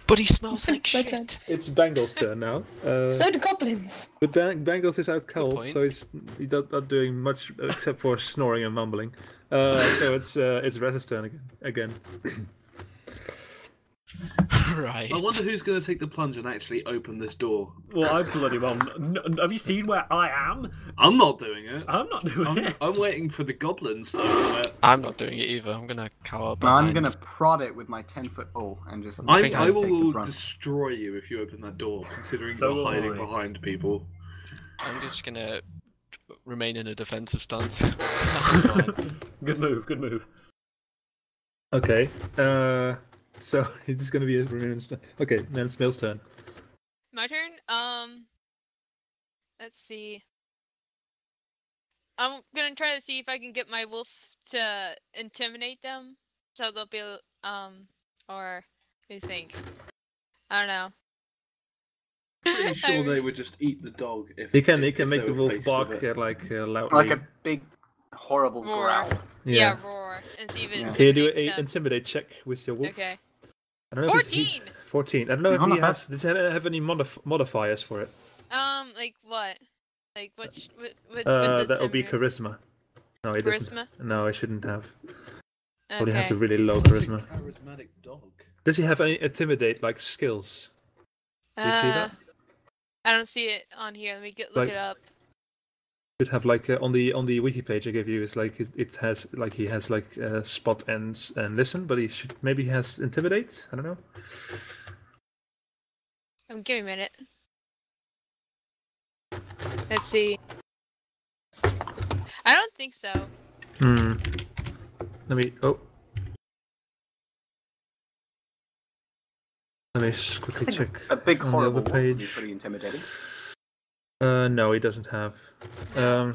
S2: But he smells like
S7: My turn.
S2: shit.
S6: it's Bangel's turn now.
S7: So do goblins.
S6: But Bangles is out cold,
S2: point.
S6: so he's not doing much except for snoring and mumbling. So it's Rez's turn again.
S2: Right.
S8: I wonder who's going to take the plunge and actually open this door.
S4: Well, I bloody well. Have you seen where I am?
S8: I'm not doing it.
S4: I'm not doing it.
S8: I'm waiting for the goblins to open it.
S2: I'm not doing it either. I'm gonna cower
S1: No,
S2: behind.
S1: I'm gonna prod it with my 10-foot pole and just.
S8: I
S2: think I
S1: take the
S8: will
S1: brunt.
S8: destroy you if you open that door, considering
S4: So
S8: you're
S4: will
S8: hiding
S4: I.
S8: behind people.
S2: I'm just gonna remain in a defensive stance.
S4: Good move.
S6: Okay. So it's gonna be okay. Then it's Mill's turn.
S5: My turn. Let's see. I'm gonna try to see if I can get my wolf to intimidate them, so they'll be or what do you think? I don't know.
S8: Pretty sure they would just eat the dog if
S6: He can
S8: if
S6: make
S8: they
S6: the
S8: were
S6: wolf
S8: faced
S6: bark
S8: with it.
S6: loudly.
S1: Like a big, horrible
S5: Roar.
S1: growl.
S5: Yeah, roar and see if it
S1: Yeah.
S6: Can you do
S5: intimidates
S6: an
S5: them.
S6: intimidate check with your wolf?
S5: Okay.
S6: I don't know if he's 14. I don't know if
S1: Oh,
S6: he
S1: not bad.
S6: has. Does he have any modifiers for it?
S5: Like what? Like what?
S6: That would be charisma. No, he doesn't.
S5: Charisma?
S6: No, he shouldn't have.
S5: Okay.
S6: But he has a really low
S8: Such a
S6: charisma.
S8: charismatic dog.
S6: Does he have any intimidate like skills? Do you see that?
S5: I don't see it on here. Let me look
S6: Like-
S5: it up.
S6: Should have like on the wiki page I gave you is like it has like he has like spot and listen, but he should maybe he has intimidate. I don't know.
S5: Give me a minute. Let's see. I don't think so.
S6: Let me. Oh, Let me just quickly check.
S1: A big
S6: on the
S1: horrible
S6: other
S1: wolf would be
S6: page.
S1: pretty intimidating.
S6: No, he doesn't have.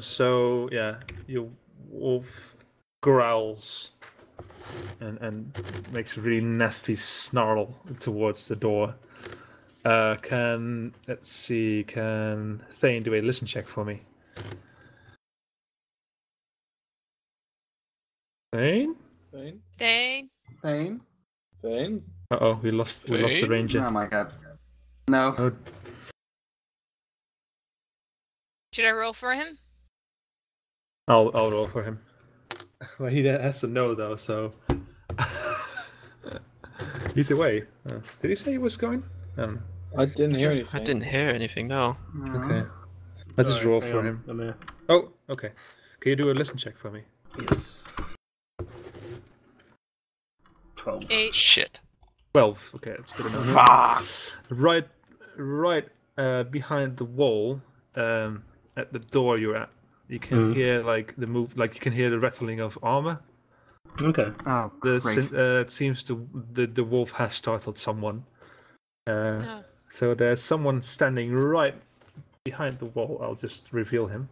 S6: So yeah, your wolf growls and makes a really nasty snarl towards the door. Can Thayn do a listen check for me? Thayn?
S5: Dang.
S1: Thayn?
S3: Thayn?
S6: Uh-oh, we lost the
S2: Thayn?
S6: ranger.
S1: Oh my god. No.
S6: Oh,
S5: Should I roll for him?
S6: I'll roll for him. Well, he has to know though, so he's away. Did he say he was going?
S3: I didn't hear anything.
S2: I didn't hear anything, no.
S6: Okay. I'll just roll
S4: Hang
S6: for
S4: on,
S6: him.
S4: I'm here.
S6: Oh, okay. Can you do a listen check for me?
S4: Yes. 12.
S5: 8.
S2: Shit.
S6: 12. Okay, that's good enough.
S1: Fuck!
S6: Right behind the wall, at the door you're at, you can hear like the move, like you can hear the rattling of armor.
S4: Okay.
S1: Oh, great.
S6: It seems the wolf has startled someone.
S5: Oh.
S6: So there's someone standing right behind the wall. I'll just reveal him.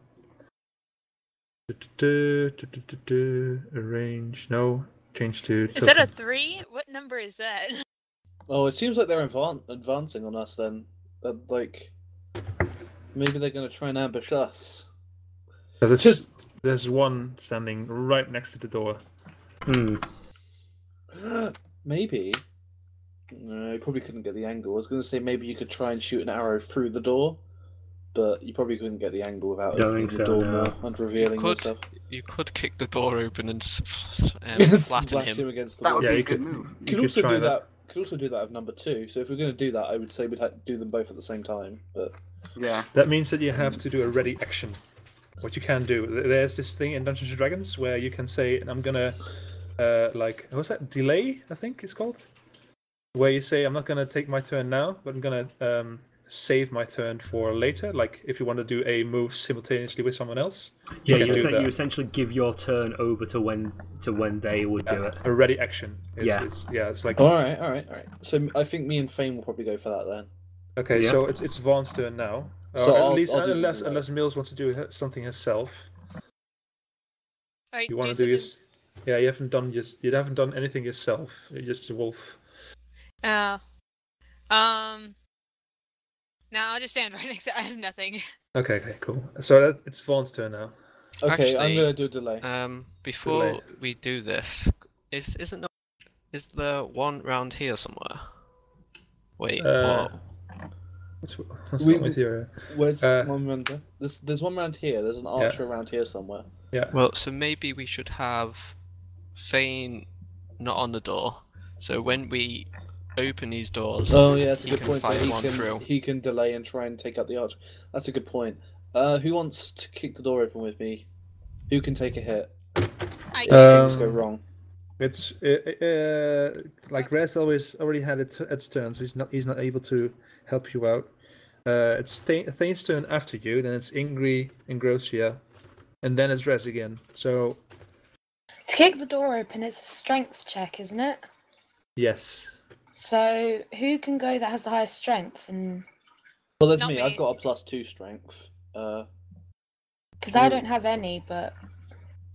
S6: Arrange. No. Change to.
S5: Is that a 3? What number is that?
S3: Oh, it seems like they're advancing on us then. Like, maybe they're going to try and ambush us.
S6: There's one standing right next to the door.
S3: Maybe. No, you probably couldn't get the angle. I was going to say maybe you could try and shoot an arrow through the door, but you probably couldn't get the angle without
S4: Don't
S3: opening
S4: think
S3: the
S4: so,
S3: door
S4: no.
S3: more and revealing yourself.
S2: You could kick the door open and flatten
S3: Splash
S2: him.
S3: against the
S1: That
S3: wall.
S1: would be
S6: you
S1: a good
S6: could-
S1: move.
S3: Could
S6: You
S3: also
S6: try
S3: do that. Could also do that with number 2. So if we're going to do that, I would say we'd do them both at the same time. But
S1: Yeah.
S6: That means that you have to do a ready action. What you can do, there's this thing in Dungeons and Dragons where you can say, I'm gonna, what's that? Delay, I think it's called. Where you say, I'm not gonna take my turn now, but I'm gonna save my turn for later. Like if you want to do a move simultaneously with someone else.
S4: Yeah,
S6: can
S4: you
S6: do that.
S4: essentially give your turn over to when they would do it.
S6: A ready action.
S4: Yeah.
S6: It's like.
S3: all right. So I think me and Thayn will probably go for that then.
S6: Okay,
S4: Yeah.
S6: so it's Vaughn's turn now.
S3: So
S6: at
S3: I'll
S6: least
S3: do the
S6: unless
S3: delay.
S6: unless Mills wants to do something herself.
S5: Alright,
S6: You want to do this? Yeah, you haven't done anything yourself. You're just a wolf.
S5: No, I'll just stand right next to I have nothing.
S6: Okay, cool. So it's Vaughn's turn now.
S3: Okay, I'm
S2: Actually,
S3: going to do a delay.
S2: Before
S6: Delay.
S2: we do this, is there one round here somewhere? Wait,
S6: Uh,
S2: what?
S6: What's
S3: We-
S6: that with your?
S3: Where's
S6: uh,
S3: one round there? There's one round here. There's an archer around here somewhere.
S6: Yeah.
S2: Well, so maybe we should have Thayn not on the door. So when we open these doors,
S3: Oh yeah, that's a
S2: he
S3: good
S2: can
S3: point. So
S2: fire one
S3: he
S2: through.
S3: can delay and try and take out the archer. That's a good point. Who wants to kick the door open with me? Who can take a hit?
S5: I
S3: If
S5: can.
S3: things go wrong.
S6: It's like Rez already had its turn, so he's not able to help you out. It's Thayn's turn after you, then it's Ingryr, Engrosia, and then it's Rez again. So
S7: To kick the door open, it's a strength check, isn't it?
S3: Yes.
S7: So who can go that has the highest strength? And
S3: Well, there's
S5: Not
S3: me.
S5: me.
S3: I've got a +2 strength.
S7: because I don't have any, but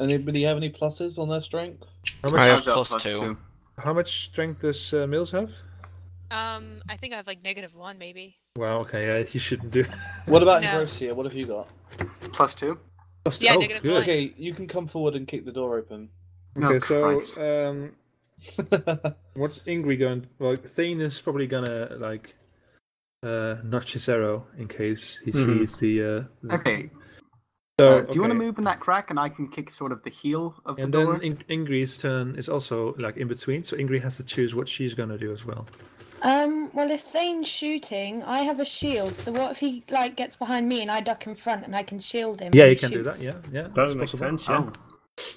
S3: Anybody have any pluses on their strength?
S6: how
S2: I
S6: much
S2: have
S1: I've got
S2: +2.
S6: how much strength does Mills have?
S5: I think I have like -1 maybe.
S6: Wow. Okay. Yeah, you shouldn't do.
S3: What about
S5: No.
S3: Engrosia? What have you got?
S1: +2.
S5: Yeah,
S6: Oh,
S5: -1.
S6: good.
S3: Okay, you can come forward and kick the door open.
S6: Okay,
S1: Oh,
S6: so
S1: Christ.
S6: what's Ingry going? Well, Thayn is probably gonna like notch his arrow in case he sees the.
S1: Okay.
S6: So
S1: Do you want to
S6: okay.
S1: move in that crack and I can kick sort of the heel of the
S6: And
S1: door?
S6: then Ingry's turn is also like in between, so Ingry has to choose what she's gonna do as well.
S7: well, if Thane's shooting, I have a shield. So what if he like gets behind me and I duck in front and I can shield him?
S6: Yeah,
S7: when
S6: you
S7: he
S6: can do that.
S7: shoots?
S6: Yeah,
S4: That
S6: that's
S4: would make
S6: possible.
S4: sense, yeah.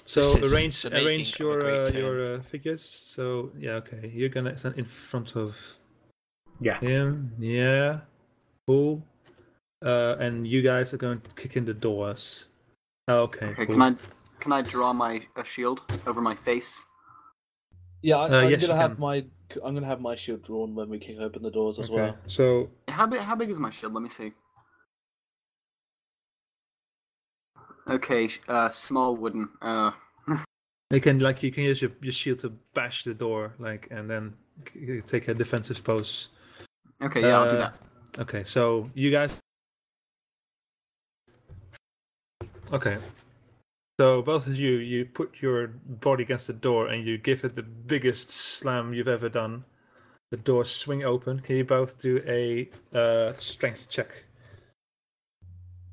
S6: So
S2: This is
S6: arrange
S2: the making
S6: arrange
S2: of a great turn.
S6: your figures. So yeah, okay, you're gonna stand in front of
S4: Yeah.
S6: him. Yeah, cool. And you guys are going to kick in the doors. Okay,
S1: Okay,
S6: cool.
S1: can I draw my shield over my face?
S3: Yeah, I'm
S6: Yes,
S3: gonna
S6: you
S3: have
S6: can.
S3: my I'm gonna have my shield drawn when we kick open the doors as well.
S6: So
S1: How big is my shield? Let me see. Okay, small wooden.
S6: you can use your shield to bash the door, and then take a defensive pose.
S1: Okay, yeah, I'll do that.
S6: Okay, so you guys. Okay. So both of you put your body against the door and you give it the biggest slam you've ever done. The doors swing open. Can you both do a strength check?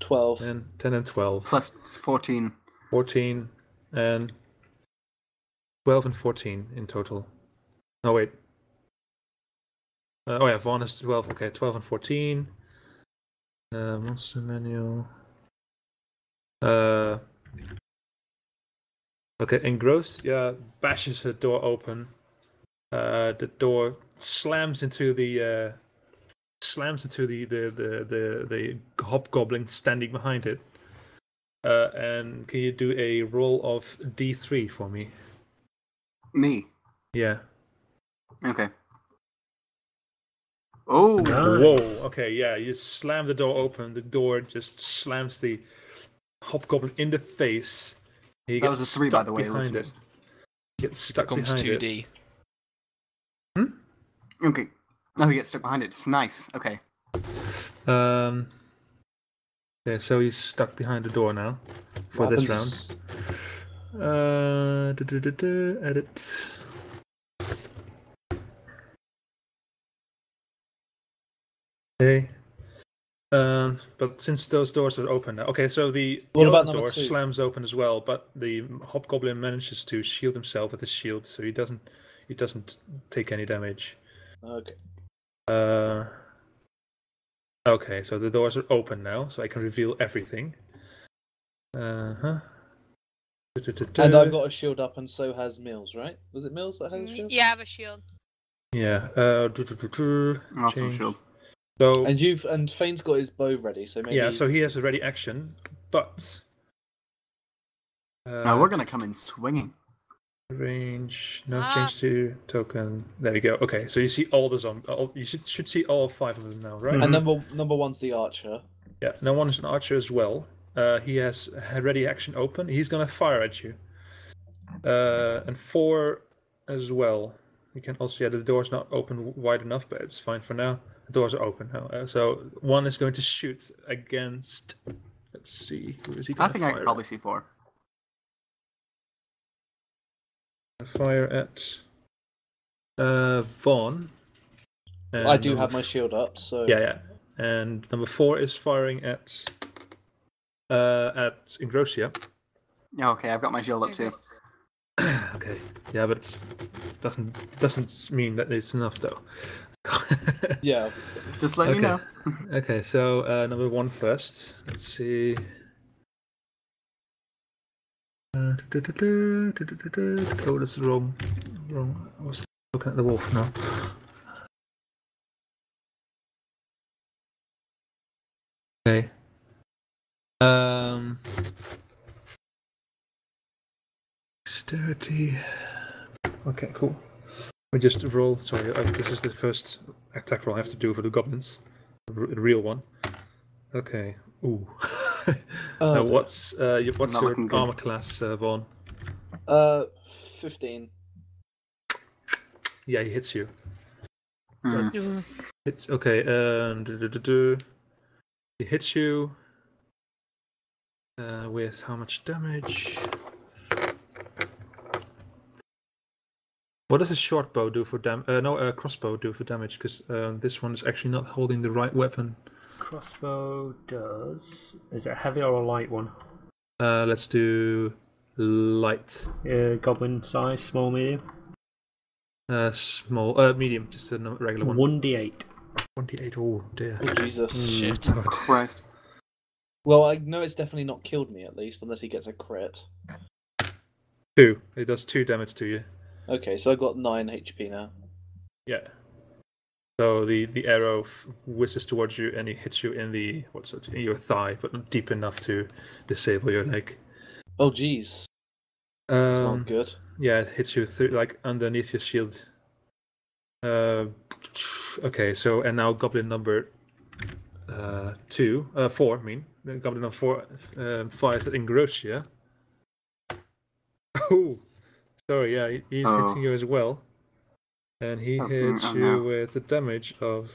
S3: 12.
S6: And 10 and 12.
S1: Plus 14.
S6: 14 and 12 and 14 in total. No, wait. Oh yeah, Vaughan is 12. Okay, 12 and 14. Monster manual. Okay, Engrosia bashes the door open. The door slams into the hobgoblin standing behind it. And can you do a roll of D3 for me?
S1: Me?
S6: Yeah.
S1: Okay. Oh!
S4: Nice.
S6: Whoa, okay, yeah, you slam the door open, the door just slams the hobgoblin in the face. He
S1: That was a 3, by the way,
S6: behind
S1: listeners.
S6: it. Gets stuck
S2: Becomes
S6: behind
S2: 2D.
S6: it.
S1: Okay. Oh, he gets stuck behind it. It's nice. Okay.
S6: Okay, so he's stuck behind the door now for this round. Edit. Okay. But since those doors are open now, okay, so the other door slams open as well, but the hobgoblin manages to shield himself with his shield, so he doesn't take any damage.
S3: Okay.
S6: Okay, so the doors are open now, so I can reveal everything.
S3: And I've got a shield up, and so has Mills, right? Was it Mills that has a shield?
S5: Yeah, I have a shield.
S6: Yeah.
S1: Awesome shield.
S6: So
S3: And Thayn's got his bow ready, so maybe.
S6: yeah, so he has a ready action, but
S1: Now we're gonna come in swinging.
S6: range, no change to token. There we go. Okay, so you see all the zombies. You should see all 5 of them now, right?
S3: And number one's the archer.
S6: Yeah, no one is an archer as well. He has a ready action open. He's gonna fire at you. And 4 as well. You can also, the door's not open wide enough, but it's fine for now. The doors are open now. So 1 is going to shoot against. Let's see, who is he going
S1: I think I can probably see 4.
S6: Fire at Vaughan.
S3: I do have my shield up, so
S6: yeah. And number 4 is firing at Engrosia.
S1: Yeah, okay, I've got my shield up too.
S6: Okay, yeah, but it doesn't mean that it's enough though.
S3: yeah, obviously.
S1: Just let me know.
S6: Okay, so number 1 first. Let's see. Oh, that's wrong. I was looking at the wolf now. Okay. Dexterity. Okay, cool. We just roll. Sorry, this is the first attack roll I have to do for the goblins. The real one. Okay. Ooh. What's your armor class, Vaughan?
S3: 15.
S6: Yeah, he hits you.
S5: Mm.
S6: It's okay. He hits you with how much damage? What does a short bow do for crossbow do for damage? Because this one is actually not holding the right weapon.
S4: Crossbow does. Is it a heavy or a light one?
S6: Let's do light.
S4: Goblin size, small, medium?
S6: Small, medium, just a regular one.
S4: 1d8.
S6: 1d8, oh dear.
S3: Oh, Jesus.
S2: Shit.
S6: God.
S1: Christ.
S3: Well, I know it's definitely not killed me, at least, unless he gets a crit.
S6: 2. It does 2 damage to you.
S3: Okay, so I've got 9 HP now.
S6: Yeah. So the arrow whizzes towards you and it hits you in in your thigh, but not deep enough to disable your leg.
S3: Oh, jeez. That's not good.
S6: Yeah, it hits you underneath your shield. Okay, so and now goblin number 4. I mean, goblin number 4 fires at Engrosia. Oh, sorry. Yeah, he's hitting you as well, and he hits you with the damage of.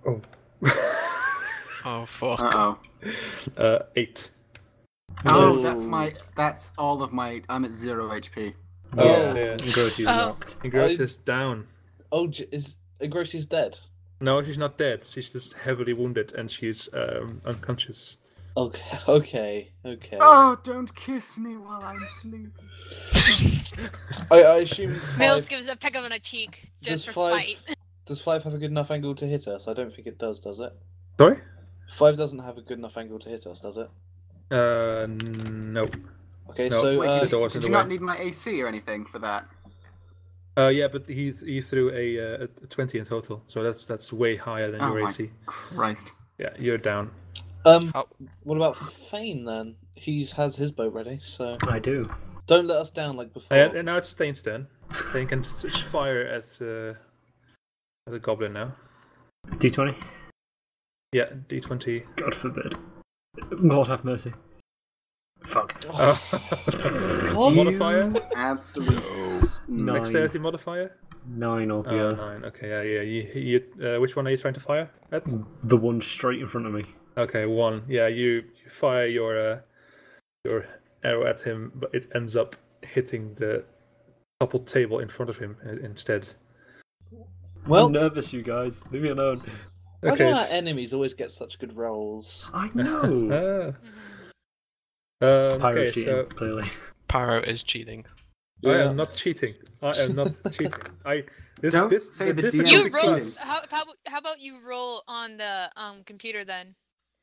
S6: Oh.
S2: Oh fuck.
S6: 8.
S1: Oh,
S3: So-
S1: that's all of my. I'm at 0 HP.
S3: Oh.
S6: Yeah.
S4: Engrosia's knocked.
S6: Engrosia's down.
S3: Oh, is Engrosia's dead?
S6: No, she's not dead. She's just heavily wounded and she's unconscious.
S3: Okay.
S1: Oh, don't kiss me while I'm sleeping.
S3: I assume
S5: Mills
S3: 5,
S5: gives a peck on the cheek just
S3: Does
S5: for
S3: 5
S5: spite.
S3: does 5 have a good enough angle to hit us? I don't think it does it?
S6: Sorry?
S3: 5 doesn't have a good enough angle to hit us, does it?
S6: No.
S3: Okay,
S6: No.
S3: so
S6: Wait,
S1: Did you not need my AC or anything for that?
S6: Yeah, but he threw a 20 in total, so that's way higher than your AC.
S1: Christ.
S6: Yeah, you're down.
S3: what about Thayn then? He has his boat ready, so
S4: I do.
S3: don't let us down like before.
S6: And now it's Thayn's turn. Thayn can fire at the goblin now.
S4: D20.
S6: Yeah, D20.
S4: God forbid. Lord have mercy. Fuck.
S6: Modifier?
S1: Absolute.
S4: Nine.
S6: Dexterity modifier?
S4: 9 altogether.
S6: 9. Okay, yeah. You, which one are you trying to fire at?
S4: The one straight in front of me.
S6: Okay, 1. Yeah, you fire your arrow at him, but it ends up hitting the toppled table in front of him instead.
S3: Well,
S4: I'm nervous, you guys. Leave me alone.
S3: why
S6: Okay.
S3: do our enemies always get such good rolls?
S4: I know.
S6: Okay,
S4: Pyro's cheating,
S6: so
S4: clearly.
S2: Pyro is cheating.
S6: I am not cheating. I am not cheating.
S1: Don't say the DM
S5: You
S1: is
S5: roll.
S1: cheating.
S5: How about you roll on the computer then?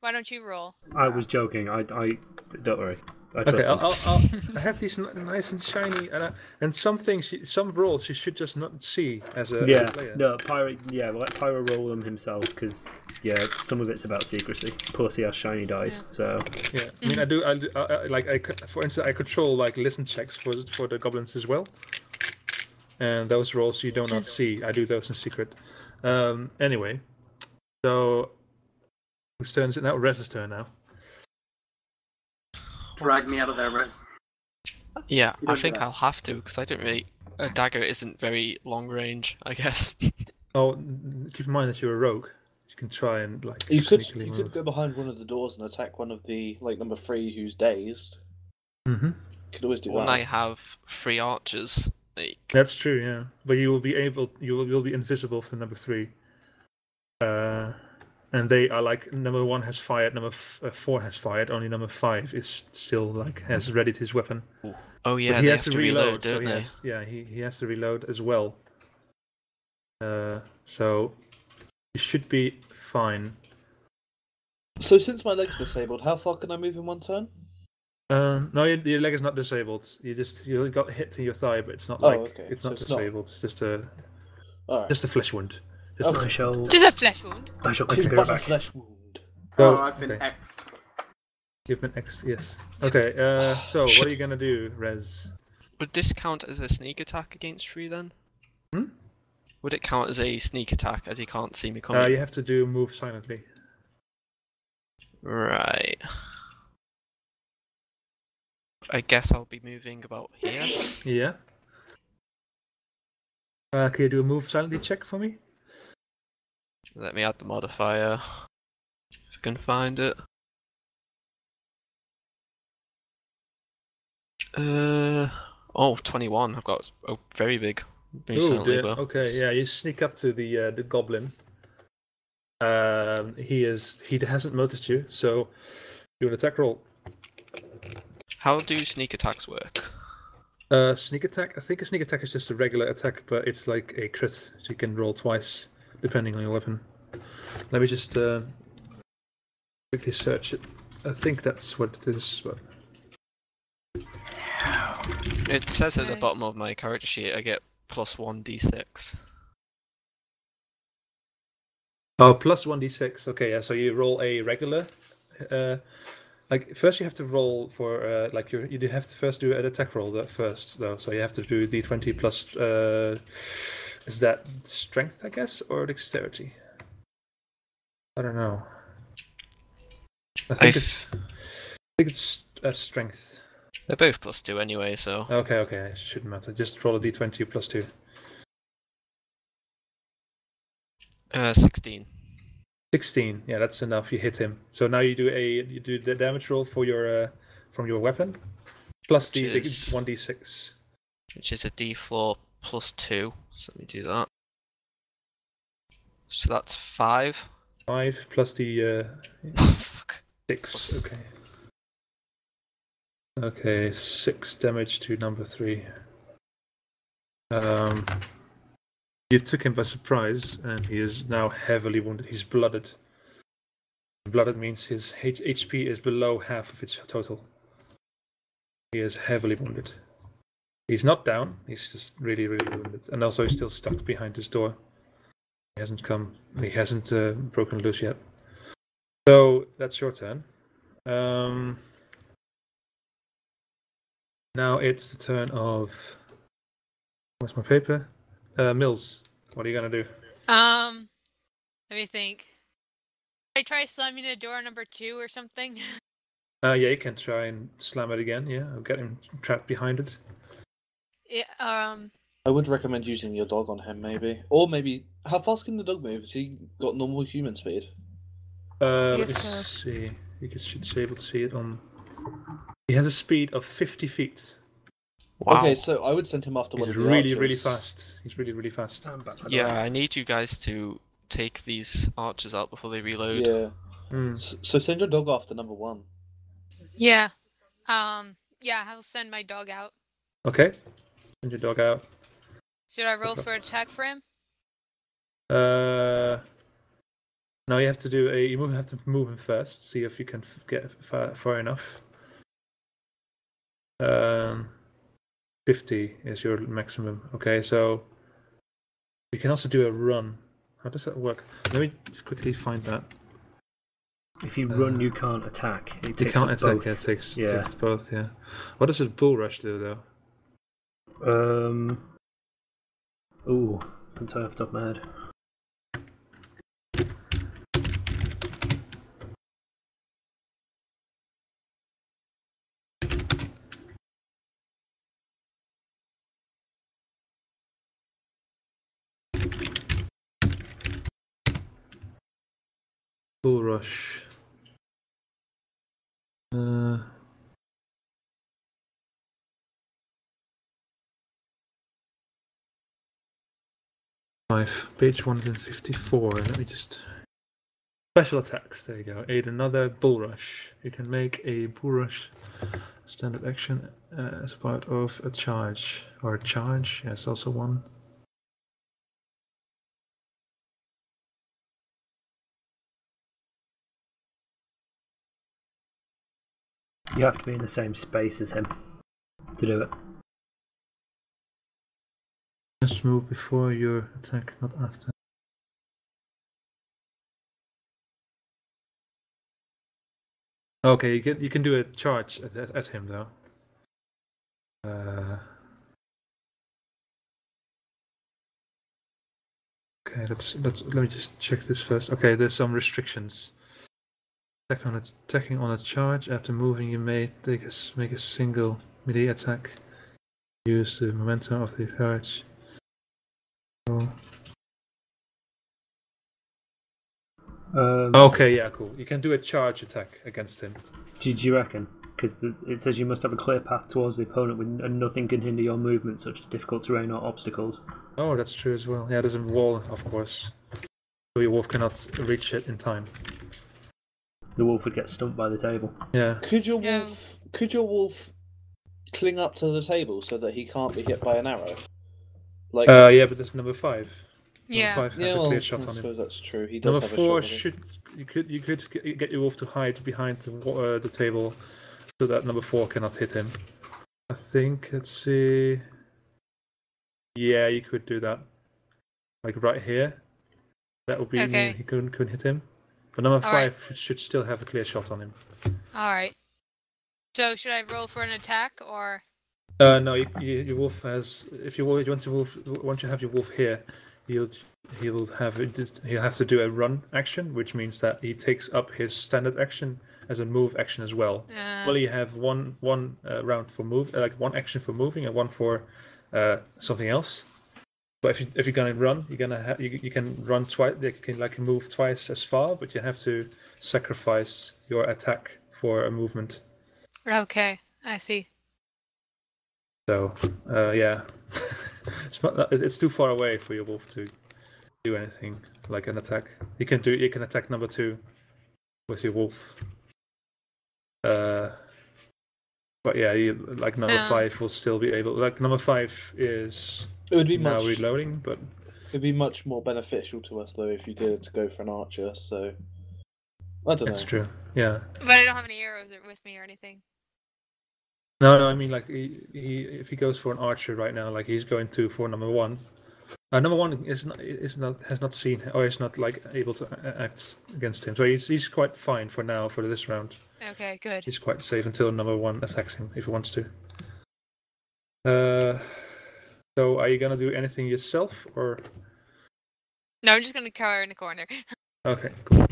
S5: Why don't you roll?
S4: I was joking. I don't worry. I
S6: Okay,
S4: trust him.
S6: I have these nice and shiny, and some rolls you should just not see as a
S4: Yeah,
S6: player.
S4: no, Pyro. Yeah, let Pyro roll them himself because some of it's about secrecy. Plus, he has shiny dice, so
S6: Yeah, I mean, I do. For instance, I control like listen checks for the goblins as well, and those rolls you do not see. I do those in secret. Anyway, so whose turn is it now? Rez's turn now.
S1: Drag me out of there, Rez.
S2: Yeah,
S1: You
S2: I
S1: don't do
S2: think
S1: that.
S2: I'll have to because I don't really. A dagger isn't very long range, I guess.
S6: Oh, keep in mind that you're a rogue. You can try and like.
S3: You could
S6: sneakily
S3: go
S6: move.
S3: behind one of the doors and attack one of the number 3 who's dazed.
S6: Mm-hmm.
S3: Could always do
S2: When
S3: that.
S2: I have 3 archers, like
S6: That's true, yeah. But you will be you'll be invisible for number 3. And they are like number 1 has fired, number 4 has fired. Only number 5 is still like has readied his weapon.
S2: oh yeah,
S6: But he
S2: they
S6: has
S2: have
S6: to reload, so
S2: don't they?
S6: he has to reload as well. So you should be fine.
S3: So since my leg's disabled, how far can I move in one turn?
S6: No, your leg is not disabled. You got hit in your thigh, but it's not
S3: Oh,
S6: like
S3: okay.
S6: it's
S3: So
S6: not
S3: it's not-
S6: disabled. It's just a
S3: Alright.
S6: flesh wound. Just
S3: Okay.
S6: a-
S4: I shall.
S5: Just a flesh wound.
S4: I shall
S3: Tis
S4: take
S3: but
S4: it
S3: a
S4: back.
S3: flesh wound.
S1: Oh,
S6: So,
S1: I've been
S6: okay.
S1: X'd.
S6: You've been X, yes. Okay, so what are you gonna do, Rez?
S2: Would this count as a sneak attack against 3 then?
S6: Hmm?
S2: Would it count as a sneak attack as he can't see me coming?
S6: You have to do move silently.
S2: Right. I guess I'll be moving about here.
S6: Yeah. Can you do a move silently check for me?
S2: Let me add the modifier. If I can find it. 21. I've got a very big. Very
S6: Ooh,
S2: silently,
S6: dear.
S2: but-
S6: Okay, yeah, you sneak up to the goblin. He hasn't noticed you, so do an attack roll.
S2: How do sneak attacks work?
S6: Sneak attack. I think a sneak attack is just a regular attack, but it's like a crit, so you can roll twice depending on your weapon. Let me just quickly search it. I think that's what it is. But...
S2: It says at the
S5: Okay.
S2: bottom of my character sheet I get plus 1d6.
S6: Oh, plus 1d6. Okay, yeah. So you roll a regular. Like first, you have to roll for you do have to first do an attack roll first though. So you have to do d20 plus Is that strength, I guess, or dexterity? I don't know. I think it's strength.
S2: They're both +2 anyway, so.
S6: Okay, it shouldn't matter. Just roll a d20 +2.
S2: 16.
S6: 16. Yeah, that's enough. You hit him. So now you do the damage roll for your from your weapon, plus the 1d6,
S2: which is a d4 +2. So let me do that. So that's 5.
S6: 5 plus the
S2: Fuck.
S6: 6. Okay. Okay, 6 damage to number 3. You took him by surprise, and he is now heavily wounded. He's blooded. Blooded means his HP is below half of its total. He is heavily wounded. He's not down, he's just really, really wounded. And also he's still stuck behind this door. He hasn't broken loose yet. So, that's your turn. Now it's the turn of... Where's my paper? Mills, what are you gonna do?
S5: Let me think. I try slamming the door number 2 or something.
S6: Yeah, you can try and slam it again. Yeah, I'll get him trapped behind it.
S5: Yeah.
S3: I would recommend using your dog on him, maybe, or maybe how fast can the dog move? Has he got normal human speed?
S6: Let me
S5: so.
S6: see. You should be able to see it on. He has a speed of 50 feet.
S2: Wow.
S3: Okay, so I would send him after one of
S6: He's
S3: the
S6: really,
S3: archers.
S6: really fast. He's really, really fast.
S2: Yeah, I need you guys to take these archers out before they reload.
S3: Yeah.
S6: Mm.
S3: So send your dog after number 1.
S5: Yeah. Yeah, I'll send my dog out.
S6: Okay. Send your dog out.
S5: Should I roll for attack for him?
S6: No, you have to do you have to move him first. See if you can get far enough. 50 is your maximum. Okay, so you can also do a run. How does that work? Let me just quickly find that.
S4: If you run, you can't attack.
S6: You can't attack.
S4: Both.
S6: Yeah, it takes both. Yeah. What does a bull rush do though?
S4: Ooh, can't tell off the top of my head.
S6: Bull rush. 5, page 154. Let me just special attacks. There you go. Aid another bull rush. You can make a bull rush standard action as part of a charge or a charge. Yes, also one.
S4: You have to be in the same space as him to do it.
S6: Just move before your attack, not after. Okay, you can do a charge at him though. Okay, let me just check this first. Okay, there's some restrictions. Attacking on a charge after moving, you may make a single melee attack. Use the momentum of the charge. Okay, yeah, cool. You can do a charge attack against him.
S4: Did you reckon? Because it says you must have a clear path towards the opponent and nothing can hinder your movement, such as difficult terrain or obstacles.
S6: Oh, that's true as well. Yeah, there's a wall, of course. So your wolf cannot reach it in time.
S4: The wolf would get stumped by the table.
S6: Yeah.
S3: Could your wolf cling up to the table so that he can't be hit by an arrow? Like
S6: yeah, but that's number 5.
S5: Yeah.
S6: Number 5 has a clear shot on him.
S3: I suppose that's true. He does
S6: Number
S3: have
S6: 4
S3: a shot on him.
S6: you could get your wolf to hide behind the table, so that number 4 cannot hit him. I think. Let's see. Yeah, you could do that. Like right here. That would be
S5: Okay.
S6: he couldn't hit him. But number
S5: All
S6: 5 should still have a clear shot on him.
S5: All right. So should I roll for an attack or?
S6: No, your wolf has. If you want to wolf, once you have your wolf here, he'll have to do a run action, which means that he takes up his standard action as a move action as well. Well, you have one round for move, like one action for moving and one for something else. But if you're gonna run, you can run twice. You can move twice as far, but you have to sacrifice your attack for a movement.
S5: Okay, I see.
S6: So yeah, it's too far away for your wolf to do anything like an attack. You can attack number 2 with your wolf. But yeah, like number 5 will still be able. Like number 5 is now reloading, but
S3: it'd be much more beneficial to us though if you did to go for an archer. So I don't know.
S6: That's true. Yeah.
S5: But I don't have any arrows with me or anything.
S6: No, I mean like if he goes for an archer right now, like he's going to for number 1. Number 1 has not seen or is not like able to act against him, so he's quite fine for now for this round.
S5: Okay, good.
S6: He's quite safe until number 1 attacks him if he wants to. So are you gonna do anything yourself or?
S5: No, I'm just gonna cower in the corner.
S6: Okay, cool.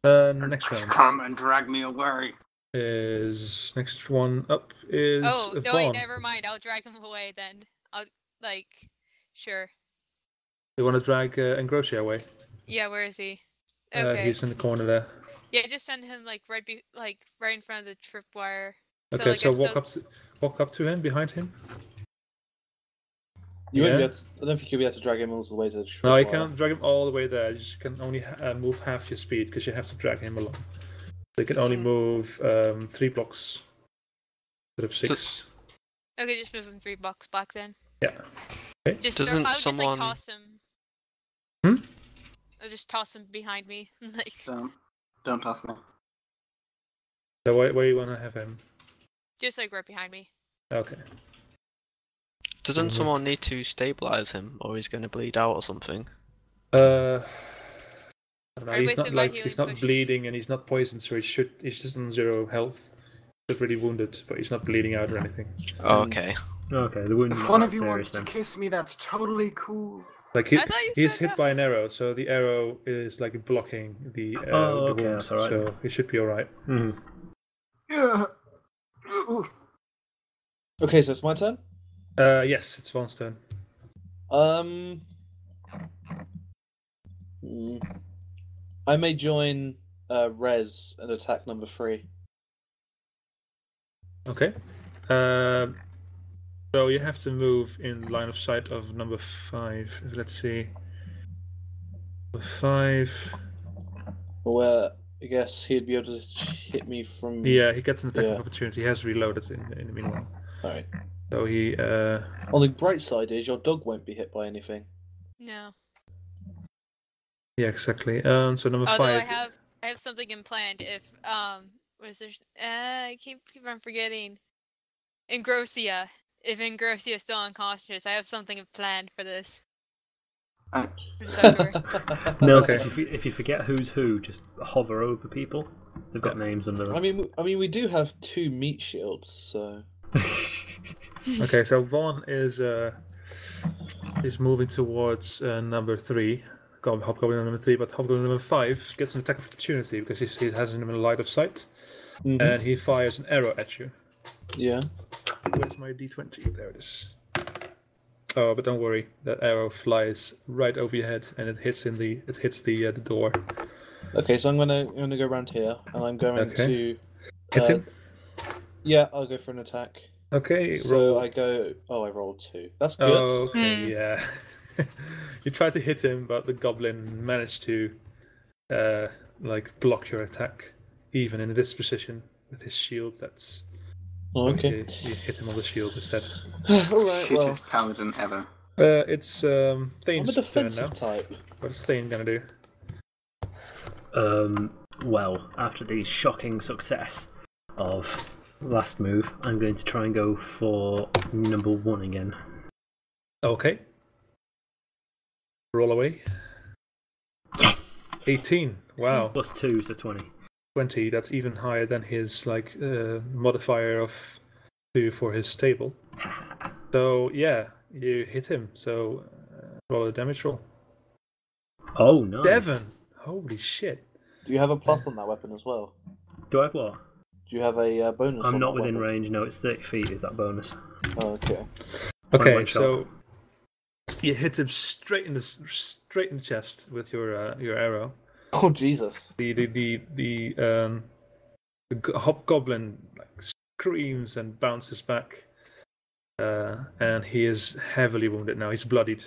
S6: Next round.
S1: Come and drag me away.
S6: Is next one up is
S5: Oh, no,
S6: Vaughan.
S5: wait, never mind. I'll drag him away then. Sure.
S6: You want to drag Engrosia away?
S5: Yeah, where is he? Okay.
S6: He's in the corner there.
S5: Yeah, just send him right in front of the tripwire.
S6: Okay, so walk up to him, behind him.
S3: You won't be able to, I don't think you'll be able to drag him all the way to the tripwire.
S6: No, you can't drag him all the way there. You just can only move half your speed because you have to drag him along. They can only move 3 blocks instead of 6.
S5: Okay, just move him 3 blocks back then.
S6: Yeah. Okay.
S5: Just
S2: Doesn't
S5: I'll
S2: someone
S5: just toss him. I'll just toss him behind me.
S1: Don't toss me.
S6: So where you want to have him?
S5: Just right behind me.
S6: Okay.
S2: Doesn't someone need to stabilize him, or he's going to bleed out or something?
S6: I don't know.
S5: He's
S6: He's not bleeding and he's not poisoned, so he's just on 0 health. He's really wounded, but he's not bleeding out or anything.
S2: Oh, okay.
S4: Okay, the wound.
S1: If one of you wants to kiss me, that's totally cool.
S6: Like he's hit by an arrow, so the arrow is like blocking the
S4: okay,
S6: wound,
S4: that's alright.
S6: so he should be alright.
S1: Yeah.
S3: Okay, so it's my turn.
S6: Yes, it's Vaughan's turn.
S3: I may join Res and attack number 3.
S6: Okay. So you have to move in line of sight of number 5. Let's see. Number 5.
S3: Where I guess he'd be able to hit me from.
S6: Yeah, he gets an attack of opportunity. He has reloaded in the meanwhile.
S3: Alright.
S6: So he.
S3: On the bright side is your dog won't be hit by anything.
S5: No.
S6: Yeah, exactly. So number 5.
S5: Although I have something in planned if what is this? I keep on forgetting. Engrosia. If Engrosia is still unconscious, I have something planned for this.
S4: Mills, if you forget who's who, just hover over people. They've got names under them.
S3: I mean, we do have 2 meat shields, so.
S6: Okay, so Vaughan is moving towards number 3. Hobgoblin number 3, but Hobgoblin number 5 gets an attack of opportunity because he has him in line of sight, and he fires an arrow at you.
S3: Yeah.
S6: Where's my d20? There it is. Oh, but don't worry, that arrow flies right over your head and it hits the door.
S3: Okay, so I'm gonna go around here and I'm going to
S6: hit him.
S3: Yeah, I'll go for an attack.
S6: Okay,
S3: so
S6: roll.
S3: I rolled 2. That's good.
S6: Oh, okay, yeah. You tried to hit him, but the goblin managed to block your attack, even in this position with his shield. That's
S3: okay.
S6: You hit him on the shield instead.
S3: Alright,
S1: Shittest paladin ever.
S6: It's Thayn's
S3: I'm a defensive
S6: turn now.
S3: type.
S6: What's Thayn gonna do?
S4: Well, after the shocking success of last move, I'm going to try and go for number 1 again.
S6: Okay. Roll away.
S4: Yes!
S6: 18. Wow.
S4: Plus 2, so 20.
S6: 20. That's even higher than his modifier of 2 for his stable. So yeah, you hit him. So roll a damage roll.
S4: Oh, nice.
S6: 7. Holy shit.
S3: Do you have a plus on that weapon as well?
S4: Do I have what?
S3: Do you have a bonus?
S4: I'm
S3: on
S4: not
S3: that
S4: within
S3: weapon?
S4: range. No, it's 30 feet. Is that bonus?
S3: Oh, okay.
S6: Okay,
S4: one shot.
S6: so you hit him straight in the chest with your arrow.
S3: Oh Jesus!
S6: The hobgoblin like screams and bounces back, and he is heavily wounded now. He's bloodied.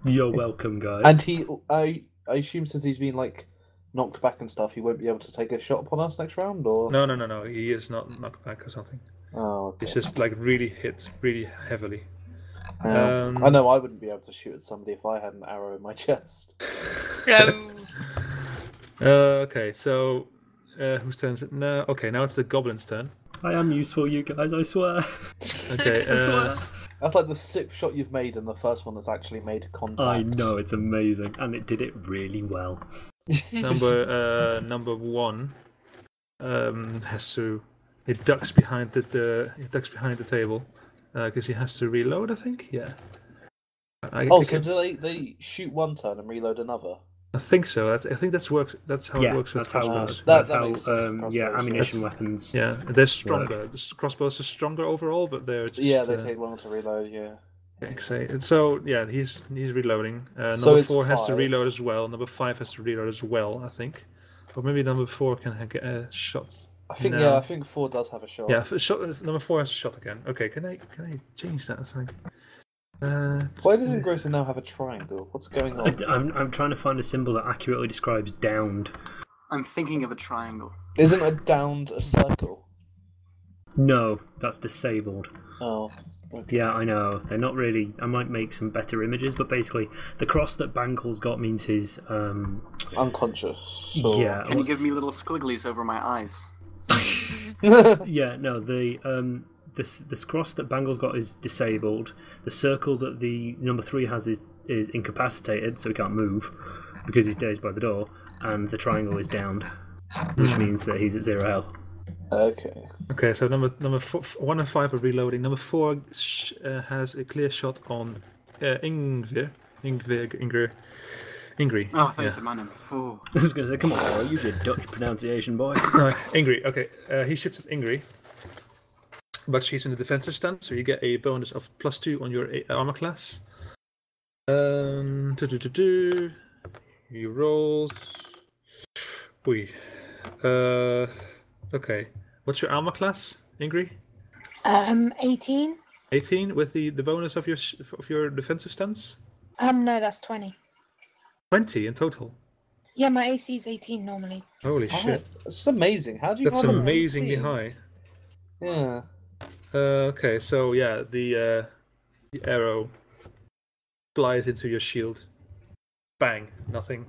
S4: You're welcome, guys.
S3: And I assume since he's been like knocked back and stuff, he won't be able to take a shot upon us next round, or
S6: No. He is not knocked back or something.
S3: Oh, okay.
S6: He's just like really hit really heavily.
S3: I know I wouldn't be able to shoot at somebody if I had an arrow in my chest.
S5: No.
S6: Okay, so whose turn is it? No. Okay, now it's the goblin's turn.
S4: I am useful, you guys. I swear.
S6: Okay.
S4: I swear.
S3: That's like the 6th shot you've made and the first one that's actually made contact.
S4: I know, it's amazing, and it did it really well.
S6: Number 1 has to. He ducks behind the table because he has to reload. I think. Yeah.
S3: So do they shoot one turn and reload another?
S6: I think so. I think that's works. That's how it works with
S4: that's how it
S6: crossbows.
S4: works.
S3: That's
S4: That's
S3: how,
S4: how
S3: makes sense for crossbows,
S4: ammunition weapons.
S6: Yeah, they're stronger. The crossbows are stronger overall, but they're just,
S3: they take longer to reload. Yeah.
S6: So yeah, he's reloading.
S3: So
S6: Number
S3: it's
S6: 4 has to
S3: 5.
S6: reload as well. Number 5 has to reload as well. I think, or maybe number 4 can get a shot.
S3: I think
S6: No.
S3: I think 4 does have a shot.
S6: Yeah, number 4 has a shot again. Okay, can I change that? Something.
S3: Why does Engrosia now have a triangle? What's going on?
S4: I'm trying to find a symbol that accurately describes downed.
S1: I'm thinking of a triangle.
S3: Isn't a downed a circle?
S4: No, that's disabled.
S3: Oh. Okay.
S4: Yeah, I know. They're not really. I might make some better images, but basically, the cross that Bangel's got means he's
S3: Unconscious. So...
S4: Yeah.
S1: Can you give me little squigglies over my eyes?
S4: Yeah, no. This cross that Bangel's got is disabled. The circle that the number 3 has is incapacitated, so he can't move because he's dazed by the door. And the triangle is downed, which means that he's at 0 health.
S3: Okay.
S6: Okay, so number 1 and 5 are reloading. Number 4 has a clear shot on Ingryr.
S1: Oh, I thought you said my number 4.
S4: I was going to say, come on, Laura, use your Dutch pronunciation, boy.
S6: Ingryr. Okay, he shoots at Ingryr. But she's in the defensive stance, so you get a bonus of +2 on your armor class. He rolls. Okay. What's your armor class, Ingryr?
S7: 18.
S6: 18 with the bonus of your defensive stance.
S7: No, that's 20.
S6: 20 in total.
S7: Yeah, my AC is 18 normally.
S6: Holy shit!
S3: That's amazing. How do you?
S6: That's
S3: roll an
S6: amazingly
S3: 18?
S6: high.
S3: Yeah.
S6: Okay, so yeah, the arrow flies into your shield. Bang! Nothing.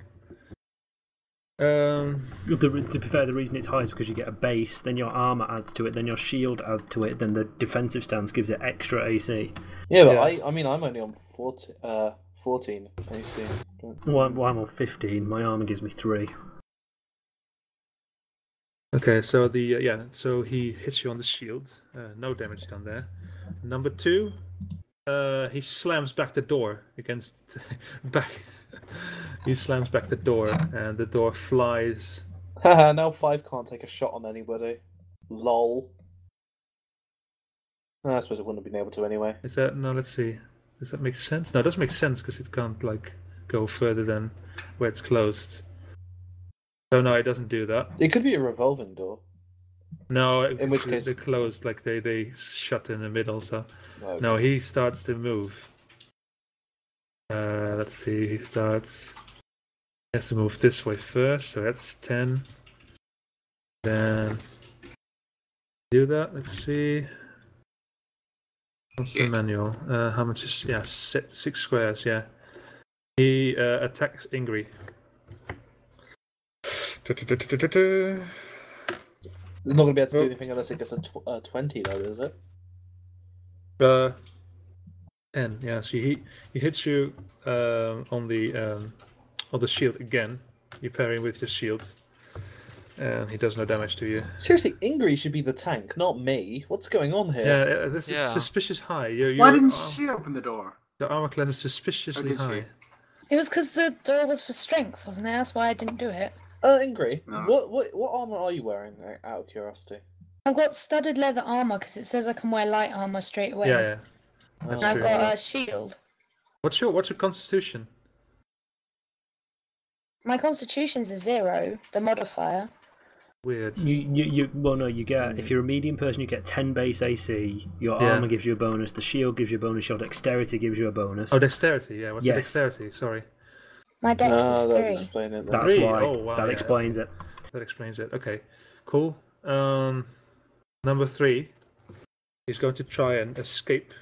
S4: To be fair, the reason it's high is because you get a base, then your armor adds to it, then your shield adds to it, then the defensive stance gives it extra AC.
S3: Yeah, but
S6: Yeah.
S3: I mean, I'm only on 14 AC.
S4: Well, I'm on 15. My armor gives me 3.
S6: Okay, so so he hits you on the shield. No damage done there. Number 2, he slams back the door against back. He slams back the door, and the door flies.
S3: Haha, now 5 can't take a shot on anybody. Lol. I suppose it wouldn't have been able to anyway.
S6: Is that no? Let's see. Does that make sense? No, it doesn't make sense because it can't like go further than where it's closed. So no, it doesn't do that.
S3: It could be a revolving door.
S6: No,
S3: In which case-
S6: they're closed. Like they shut in the middle. So
S3: Okay.
S6: no, he starts to move. Let's see. He has to move this way first. So that's 10. Then do that. Let's see. What's the manual? How much is 6 squares? Yeah. He attacks Ingry.
S3: They're not going to be able to do anything unless it gets a 20, though, is it?
S6: 10. Yeah. So he hits you on the shield again. You parry with your shield. and he does no damage to you.
S3: Seriously, Ingryr should be the tank, not me. What's going on here?
S6: Yeah, this
S2: Yeah.
S6: is suspicious high.
S1: Why didn't she open the door?
S6: The armor class is suspiciously
S1: did she?
S6: high.
S7: It was because the door was for strength, wasn't it? That's why I didn't do it.
S3: Ingryr,
S1: No.
S3: what armor are you wearing, out of curiosity?
S7: I've got studded leather armor because it says I can wear light armor straight away.
S6: Yeah. That's
S7: And I've
S6: true.
S7: got a shield.
S6: What's your constitution?
S7: My constitution's a 0, the modifier.
S6: Weird.
S4: You get, if you're a medium person, you get 10 base AC, your
S6: Yeah.
S4: armor gives you a bonus, the shield gives you a bonus, your dexterity gives you a bonus.
S6: Oh, dexterity. Yeah. What's
S4: Yes.
S6: the dexterity? Sorry.
S7: My dex
S3: No,
S7: is
S3: that'll
S7: 3.
S3: explain it then.
S4: That's
S6: 3.
S4: why.
S6: Oh, wow,
S4: that
S6: yeah.
S4: explains it.
S6: That explains it. Okay. Cool. Number 3. He's going to try and escape